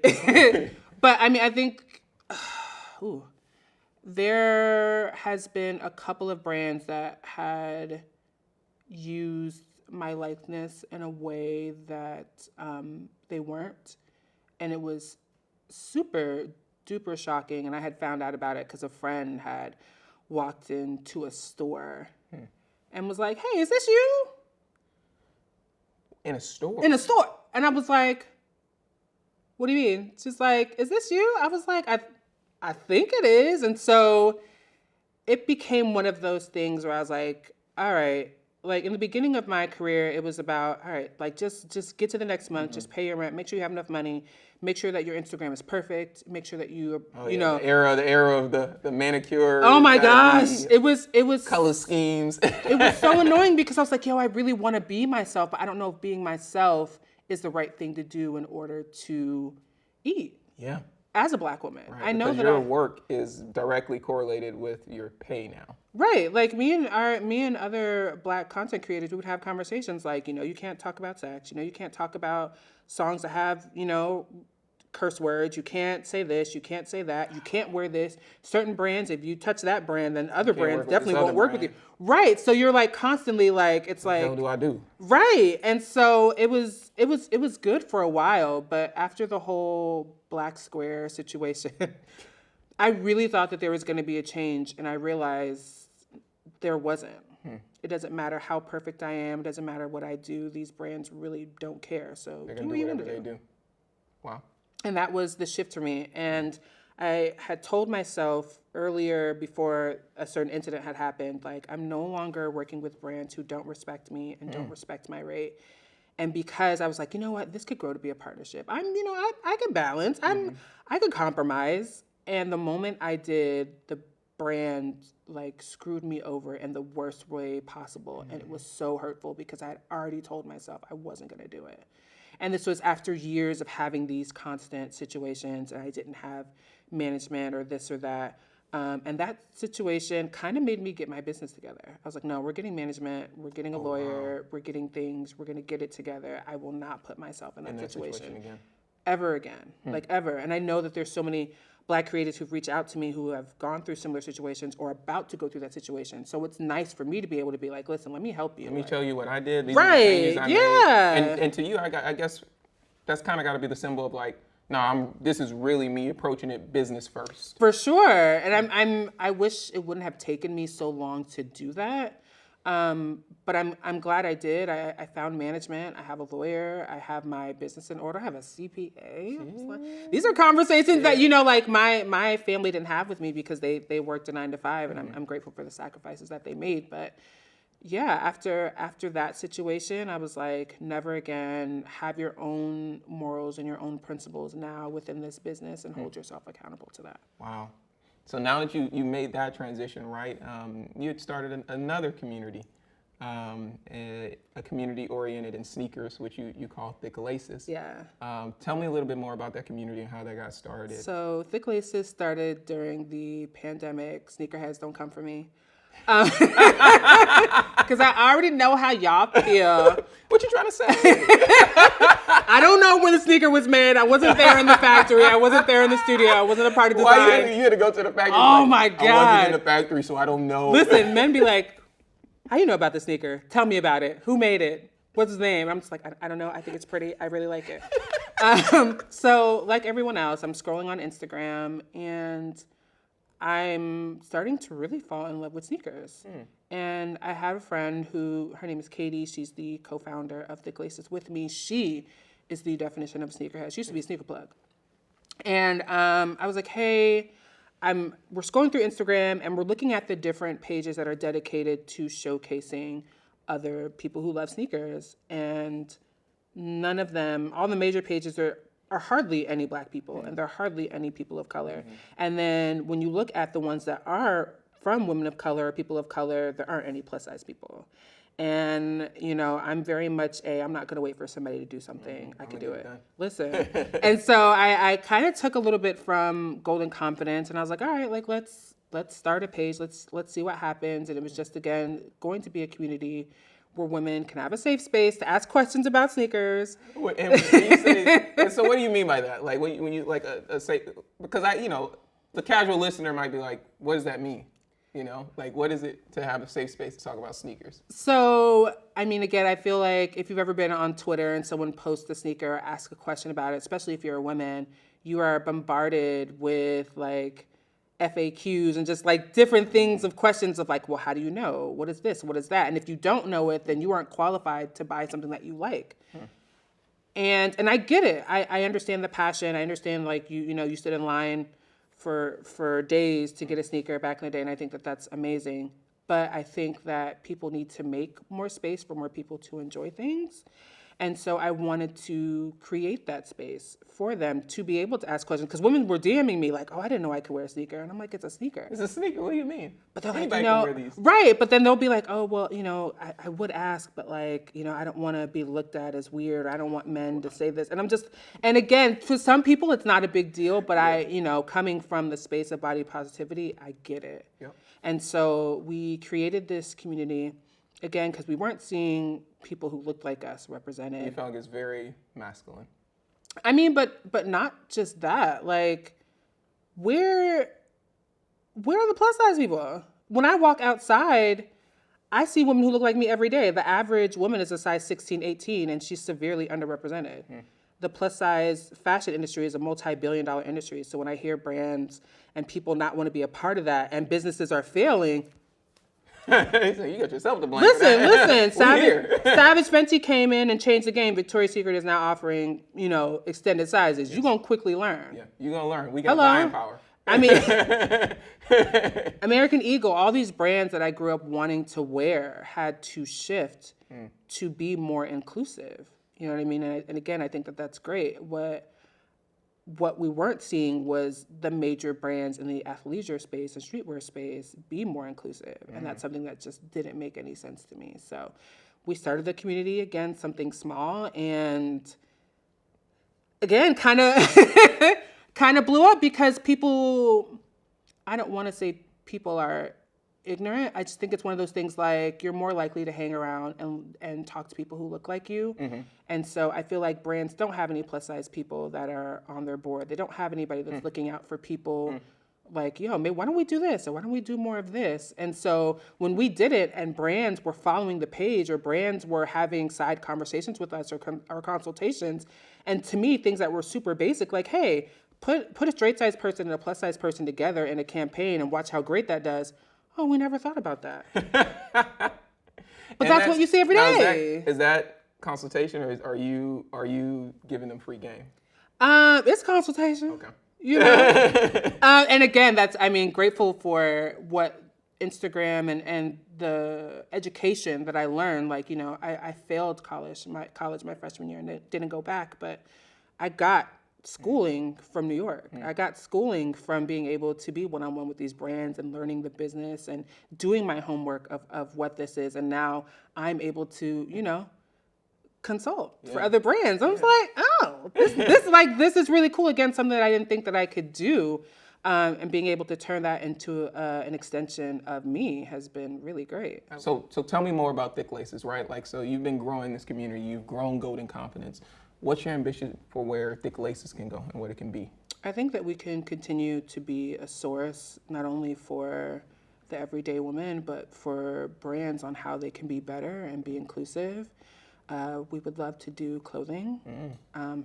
B: But, I mean, I think... there has been a couple of brands that had used my likeness in a way that they weren't. And it was super duper shocking. And I had found out about it because a friend had walked into a store and was like, hey, is this you?
A: In a store?
B: In a store. And I was like, what do you mean? She's like, is this you? I was like, I think it is. And so it became one of those things where I was like, all right, like in the beginning of my career, it was about, all right, like just get to the next month, just pay your rent, make sure you have enough money, make sure that your Instagram is perfect, make sure that you know.
A: The era of the manicure.
B: Oh my gosh. It was
A: color schemes.
B: It was so annoying because I was like, I really want to be myself, but I don't know if being myself is the right thing to do in order to eat.
A: Yeah.
B: As a Black woman.
A: Right,
B: I know that
A: your work is directly correlated with your pay now.
B: Right. Like me and other Black content creators, we would have conversations like, you can't talk about sex, you can't talk about songs that have, curse words. You can't say this. You can't say that. You can't wear this. Certain brands, if you touch that brand, then other brands definitely won't work with you. Right. So you're like constantly like, it's like,
A: what the hell do I do?
B: Right. And so it was good for a while, but after the whole Black Square situation, I really thought that there was going to be a change, and I realized there wasn't. It doesn't matter how perfect I am. It doesn't matter what I do. These brands really don't care. So
A: They're going to do whatever they do. Wow.
B: And that was the shift for me. And I had told myself earlier, before a certain incident had happened, like, I'm no longer working with brands who don't respect me and don't respect my rate. And because I was like, you know what, this could grow to be a partnership. I can balance. I could compromise. And the moment I did, the brand like screwed me over in the worst way possible. And it was so hurtful because I had already told myself I wasn't going to do it. And this was after years of having these constant situations, and I didn't have management or this or that. And that situation kind of made me get my business together. I was like, no, we're getting management, we're getting a lawyer, we're getting things, we're going to get it together. I will not put myself in that situation again. Ever again, like ever. And I know that there's so many Black creatives who've reached out to me who have gone through similar situations or about to go through that situation. So it's nice for me to be able to be like, listen, let me help you.
A: Let me tell you what I did. These
B: right,
A: are the changes I
B: made.
A: And to you, I guess that's kind of got to be the symbol of like, no, this is really me approaching it business first.
B: For sure. And I wish it wouldn't have taken me so long to do that. But I'm glad I did. I found management. I have a lawyer. I have my business in order. I have a CPA. These are conversations that, like my family didn't have with me because they worked a 9 to 5, and I'm grateful for the sacrifices that they made. But yeah, after that situation, I was like, never again. Have your own morals and your own principles now within this business, and hold yourself accountable to that.
A: Wow. So now that you made that transition, right, you had started another community, a community oriented in sneakers, which you call Thick Laces.
B: Yeah.
A: Tell me a little bit more about that community and how that got started.
B: So Thick Laces started during the pandemic. Sneakerheads, don't come for me. Because I already know how y'all feel.
A: What you trying to say?
B: I don't know when the sneaker was made. I wasn't there in the factory. I wasn't there in the studio. I wasn't a part of design.
A: Why you had to go to the factory?
B: Oh my God.
A: I wasn't in the factory, so I don't know.
B: Listen, men be like, how you know about the sneaker? Tell me about it. Who made it? What's his name? I'm just like, I don't know. I think it's pretty. I really like it. So like everyone else, I'm scrolling on Instagram, and I'm starting to really fall in love with sneakers. And I have a friend who, her name is Katie. She's the co-founder of Thick Laces with me. She is the definition of sneakerhead. She used to be a sneaker plug. And I was like, hey, we're scrolling through Instagram, and we're looking at the different pages that are dedicated to showcasing other people who love sneakers. And none of them, all the major pages are hardly any Black people, and there are hardly any people of color. And then when you look at the ones that are from women of color or people of color, there aren't any plus size people. And, I'm very much I'm not going to wait for somebody to do something. I can do it. Listen. And so I kind of took a little bit from Golden Confidence, and I was like, all right, like let's start a page. Let's see what happens. And it was just, again, going to be a community where women can have a safe space to ask questions about sneakers.
A: And when you say, and so what do you mean by that? Like when you like a safe, because the casual listener might be like, what does that mean? Like what is it to have a safe space to talk about sneakers?
B: So, again, I feel like if you've ever been on Twitter and someone posts a sneaker or asks a question about it, especially if you're a woman, you are bombarded with like FAQs and just like different things of questions of like, well, how do you know? What is this? What is that? And if you don't know it, then you aren't qualified to buy something that you like. And I get it. I understand the passion. I understand like you stood in line for days to get a sneaker back in the day, and I think that that's amazing. But I think that people need to make more space for more people to enjoy things. And so I wanted to create that space for them to be able to ask questions. Because women were DMing me like, oh, I didn't know I could wear a sneaker. And I'm like, it's a sneaker.
A: It's a sneaker. What do you mean?
B: But they're
A: Anybody
B: like,
A: can wear these.
B: Right. But then they'll be like, oh, well, I would ask, but like, I don't want to be looked at as weird. I don't want men to say this. And and again, for some people, it's not a big deal. But coming from the space of body positivity, I get it.
A: Yep.
B: And so we created this community, again, because we weren't seeing people who looked like us represented.
A: You felt like it's very masculine.
B: I mean, but not just that. Like, where are the plus size people? When I walk outside, I see women who look like me every day. The average woman is a size 16, 18, and she's severely underrepresented. The plus size fashion industry is a multi-billion-dollar industry. So when I hear brands and people not want to be a part of that and businesses are failing,
A: So you got yourself to blame. For
B: listen,
A: that.
B: Savage Fenty came in and changed the game. Victoria's Secret is now offering, extended sizes. You're going to quickly learn.
A: Yeah, you're going to learn. We got buying power.
B: I mean, American Eagle, all these brands that I grew up wanting to wear had to shift to be more inclusive. You know what I mean? And again, I think that that's great. What we weren't seeing was the major brands in the athleisure space and streetwear space be more inclusive. And that's something that just didn't make any sense to me. So we started the community, again, something small, and again, kind of blew up because people, I don't want to say people are ignorant. I just think it's one of those things like you're more likely to hang around and talk to people who look like you. And so I feel like brands don't have any plus size people that are on their board. They don't have anybody that's looking out for people like, maybe why don't we do this? Or why don't we do more of this? And so when we did it and brands were following the page or brands were having side conversations with us or consultations, and to me, things that were super basic, like, hey, put a straight size person and a plus size person together in a campaign and watch how great that does. Oh, we never thought about that. But that's what you see every day.
A: Is that consultation, or are you giving them free game?
B: It's consultation.
A: Okay.
B: And again, grateful for what Instagram and the education that I learned. Like, I failed college my freshman year and didn't go back, but I got schooling from New York. I got schooling from being able to be one-on-one with these brands and learning the business and doing my homework of what this is. And now I'm able to, consult for other brands. I was like, oh, this is really cool. Again, something that I didn't think that I could do. And being able to turn that into an extension of me has been really great.
A: So tell me more about Thick Laces, right? Like, so you've been growing this community, you've grown Golden Confidence. What's your ambition for where Thick Laces can go and what it can be?
B: I think that we can continue to be a source, not only for the everyday woman, but for brands on how they can be better and be inclusive. We would love to do clothing,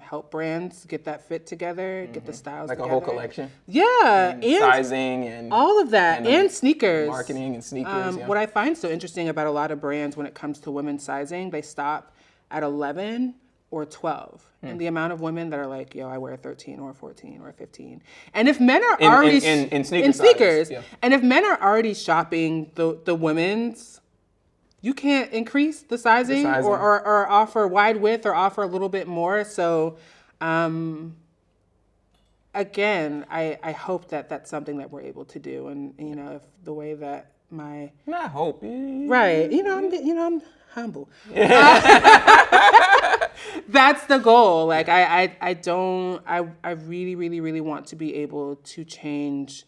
B: help brands get that fit together, get the styles
A: like
B: together.
A: A whole collection?
B: Yeah.
A: And sizing and
B: all of that, and sneakers.
A: Marketing and sneakers,
B: What I find so interesting about a lot of brands when it comes to women's sizing, they stop at 11 or 12. And the amount of women that are like, I wear 13 or 14 or 15. And if men are already...
A: In sneakers. Yeah.
B: And if men are already shopping the women's, you can't increase the sizing. Or offer wide width or offer a little bit more. So, again, I hope that that's something that we're able to do. And, if the way that my...
A: I hope.
B: Right. I'm humble. That's the goal. Like, I really, really, really want to be able to change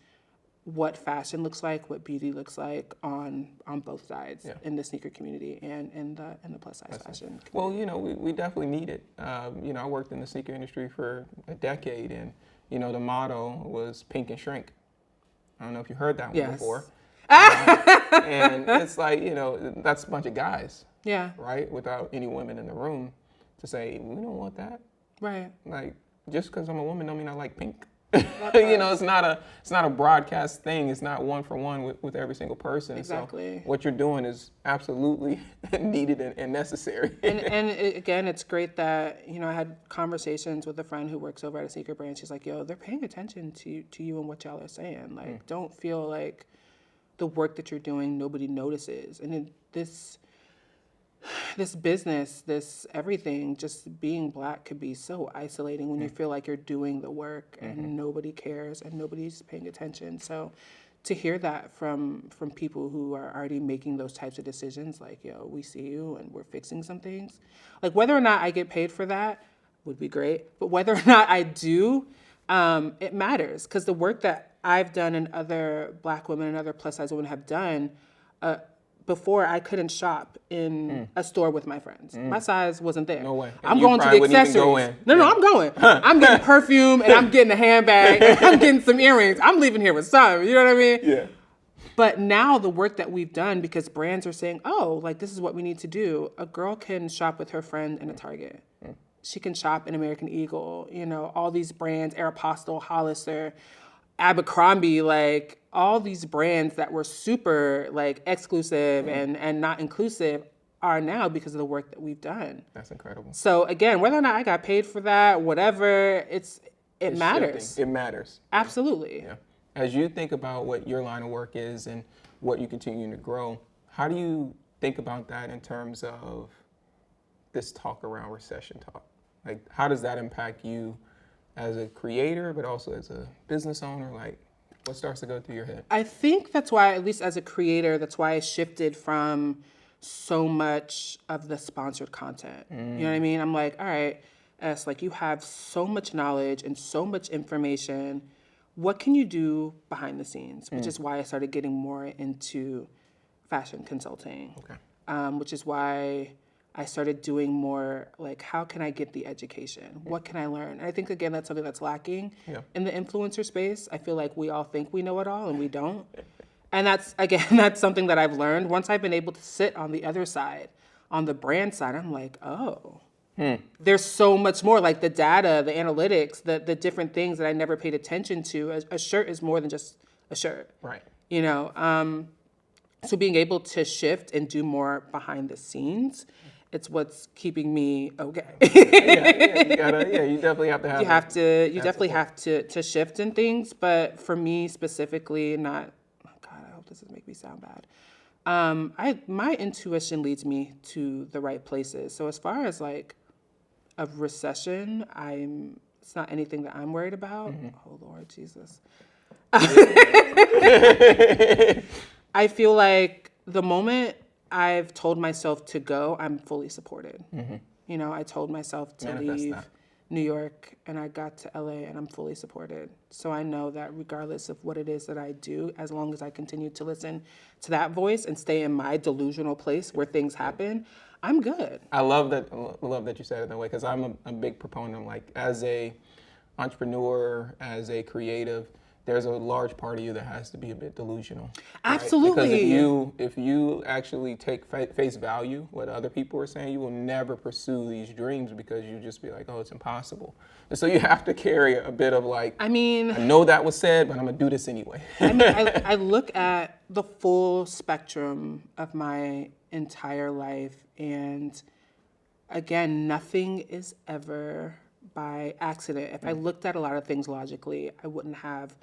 B: what fashion looks like, what beauty looks like on both sides in the sneaker community and in the plus size fashion community.
A: Well, we definitely need it. I worked in the sneaker industry for a decade, and the motto was pink and shrink. I don't know if you heard that one before. And it's like, that's a bunch of guys.
B: Yeah.
A: Right? Without any women in the room to say, we don't want that.
B: Right.
A: Like, just because I'm a woman don't mean I like pink. It's not a broadcast thing. It's not one for one with every single person.
B: Exactly.
A: So what you're doing is absolutely needed and necessary.
B: and again, it's great that, I had conversations with a friend who works over at a sneaker brand. She's like, they're paying attention to you and what y'all are saying. Like, don't feel like the work that you're doing, nobody notices. And this business, this everything, just being Black could be so isolating when you feel like you're doing the work and nobody cares and nobody's paying attention. So to hear that from people who are already making those types of decisions, like, we see you and we're fixing some things. Like, whether or not I get paid for that would be great, but whether or not I do, it matters, because the work that I've done and other Black women and other plus size women have done, before I couldn't shop in a store with my friends. My size wasn't there.
A: No way.
B: I'm
A: You
B: going to
A: probably
B: the
A: wouldn't even
B: accessories.
A: go in.
B: No, I'm going. I'm getting perfume and I'm getting a handbag and I'm getting some earrings. I'm leaving here with some, you know what I mean?
A: Yeah.
B: But now the work that we've done, because brands are saying, oh, like this is what we need to do. A girl can shop with her friend in a Target. She can shop in American Eagle, you know, all these brands, Aeropostale, Hollister, Abercrombie, like all these brands that were super like exclusive and not inclusive are now because of the work that we've done.
A: That's incredible.
B: So again, whether or not I got paid for that, whatever, it matters.
A: Shifting. It matters.
B: Absolutely.
A: Yeah. As you think about what your line of work is and what you continue to grow, how do you think about that in terms of this talk around recession talk? Like, how does that impact you as a creator, but also as a business owner? Like, what starts to go through your head?
B: I think that's why, at least as a creator, that's why I shifted from so much of the sponsored content. You know what I mean? I'm like, all right, S, like you have so much knowledge and so much information. What can you do behind the scenes? Which is why I started getting more into fashion consulting.
A: Okay.
B: Which is why I started doing more like, how can I get the education? What can I learn? And I think, again, that's something that's lacking in the influencer space. I feel like we all think we know it all and we don't. And that's something that I've learned. Once I've been able to sit on the other side, on the brand side, I'm like, oh, there's so much more, like the data, the analytics, the different things that I never paid attention to. A shirt is more than just a shirt.
A: Right.
B: You know, so being able to shift and do more behind the scenes, it's what's keeping me okay.
A: You definitely have to have.
B: You definitely have to shift in things. But for me specifically, not. Oh God, I hope this doesn't make me sound bad. My intuition leads me to the right places. So as far as like a recession, it's not anything that I'm worried about. Oh Lord Jesus. I feel like the moment I've told myself to go, I'm fully supported. You know, I told myself to leave New York and I got to LA and I'm fully supported. So I know that regardless of what it is that I do, as long as I continue to listen to that voice and stay in my delusional place where things happen, I'm good.
A: I love that you said it that way, because I'm a big proponent. Like, as a entrepreneur, as a creative, there's a large part of you that has to be a bit delusional.
B: Absolutely.
A: Right? Because if you actually take face value what other people are saying, you will never pursue these dreams, because you just be like, oh, it's impossible. And so you have to carry a bit of like, I know that was said, but I'm gonna do this anyway.
B: I look at the full spectrum of my entire life, and again, nothing is ever by accident. If I looked at a lot of things logically, I wouldn't have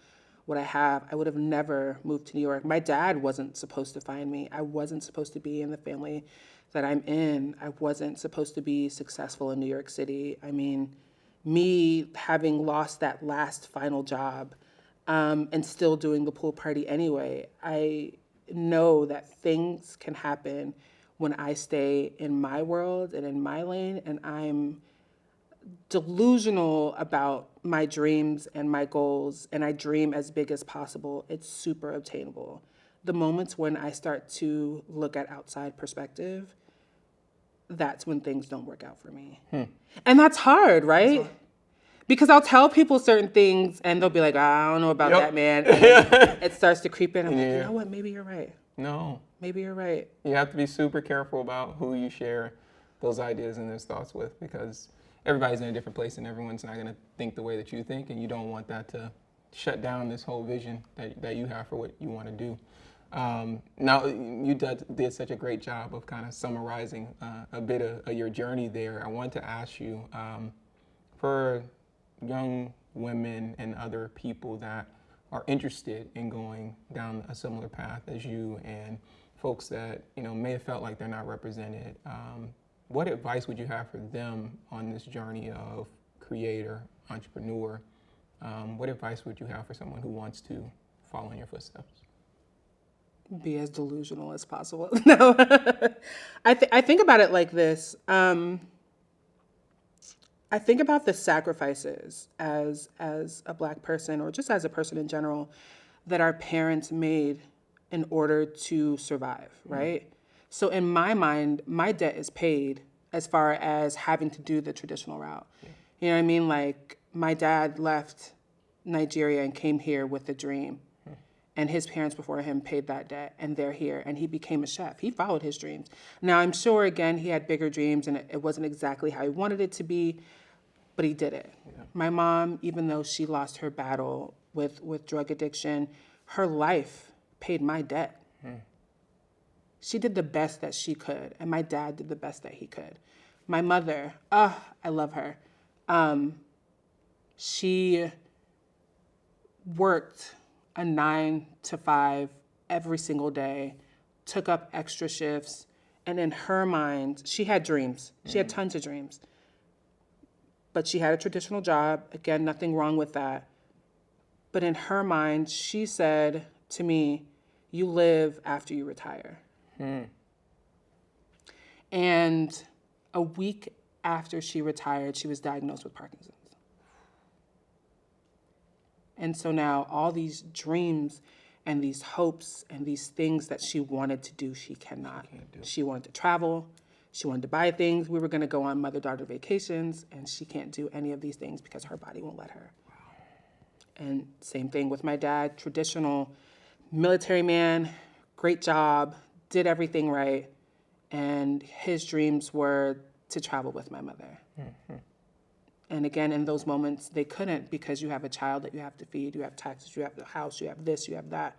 B: what I have. I would have never moved to New York. My dad wasn't supposed to find me. I wasn't supposed to be in the family that I'm in. I wasn't supposed to be successful in New York City. I mean, me having lost that last final job and still doing the pool party anyway, I know that things can happen when I stay in my world and in my lane, and I'm delusional about my dreams and my goals, and I dream as big as possible. It's super obtainable. The moments when I start to look at outside perspective, that's when things don't work out for me. And that's hard, right? That's hard. Because I'll tell people certain things and they'll be like, I don't know about that, man. And it starts to creep in. I'm like, you know what? Maybe you're right.
A: No.
B: Maybe you're right.
A: You have to be super careful about who you share those ideas and those thoughts with, because everybody's in a different place and everyone's not going to think the way that you think, and you don't want that to shut down this whole vision that you have for what you want to do. Now, you did such a great job of kind of summarizing a bit of your journey there. I want to ask you, for young women and other people that are interested in going down a similar path as you, and folks that may have felt like they're not represented, what advice would you have for them on this journey of creator, entrepreneur? What advice would you have for someone who wants to follow in your footsteps?
B: Be as delusional as possible. No, I think about it like this. I think about the sacrifices as a Black person, or just as a person in general, that our parents made in order to survive, right? So in my mind, my debt is paid as far as having to do the traditional route. Yeah. You know what I mean? Like, my dad left Nigeria and came here with a dream. And his parents before him paid that debt, and they're here, and he became a chef. He followed his dreams. Now, I'm sure, again, he had bigger dreams, and it wasn't exactly how he wanted it to be, but he did it. Yeah. My mom, even though she lost her battle with drug addiction, her life paid my debt. She did the best that she could, and my dad did the best that he could. My mother, I love her. She worked a 9 to 5 every single day, took up extra shifts, and in her mind, she had dreams. She had tons of dreams. But she had a traditional job. Again, nothing wrong with that. But in her mind, she said to me, you live after you retire. And a week after she retired, she was diagnosed with Parkinson's. And so now all these dreams and these hopes and these things that she wanted to do, she cannot. She wanted to travel. She wanted to buy things. We were going to go on mother-daughter vacations, and she can't do any of these things because her body won't let her. Wow. And same thing with my dad, traditional military man, great job, did everything right. And his dreams were to travel with my mother. Mm-hmm. And again, in those moments, they couldn't because you have a child that you have to feed, you have taxes, you have the house, you have this, you have that.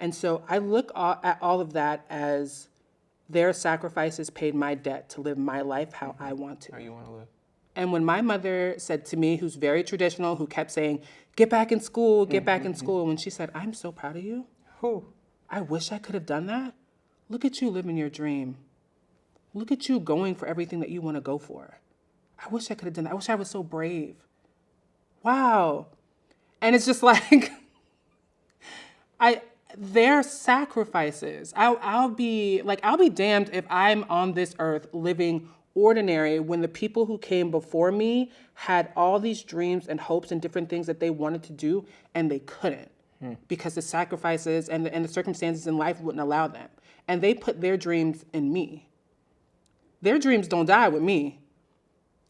B: And so I look at all of that as their sacrifices paid my debt to live my life how I want to.
A: How you want to live.
B: And when my mother said to me, who's very traditional, who kept saying, get back in school, get back in school. When she said, I'm so proud of you. I wish I could have done that. Look at you living your dream. Look at you going for everything that you want to go for. I wish I could have done that. I wish I was so brave. Wow. And it's just like, their sacrifices. I'll be damned if I'm on this earth living ordinary when the people who came before me had all these dreams and hopes and different things that they wanted to do and they couldn't because the sacrifices and the circumstances in life wouldn't allow them. And they put their dreams in me. Their dreams don't die with me.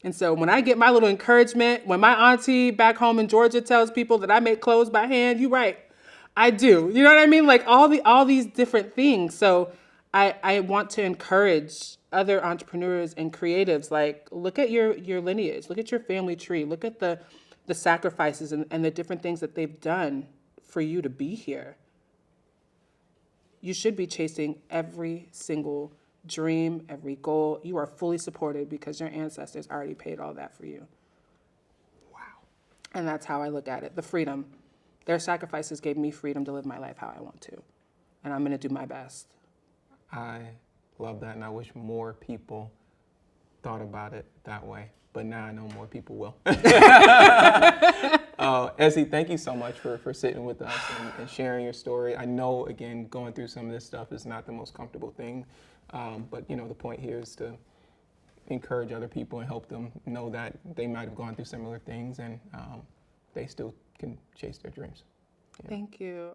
B: And so when I get my little encouragement, when my auntie back home in Georgia tells people that I make clothes by hand, you're right, I do. You know what I mean? Like all these different things. So I want to encourage other entrepreneurs and creatives, like look at your lineage, look at your family tree, look at the sacrifices and the different things that they've done for you to be here. You should be chasing every single dream, every goal. You are fully supported because your ancestors already paid all that for you. Wow. And that's how I look at it. The freedom. Their sacrifices gave me freedom to live my life how I want to. And I'm going to do my best.
A: I love that, and I wish more people thought about it that way. But now I know more people will. Essie, thank you so much for sitting with us and sharing your story. I know, again, going through some of this stuff is not the most comfortable thing. But, you know, the point here is to encourage other people and help them know that they might have gone through similar things and they still can chase their dreams.
B: Yeah. Thank you.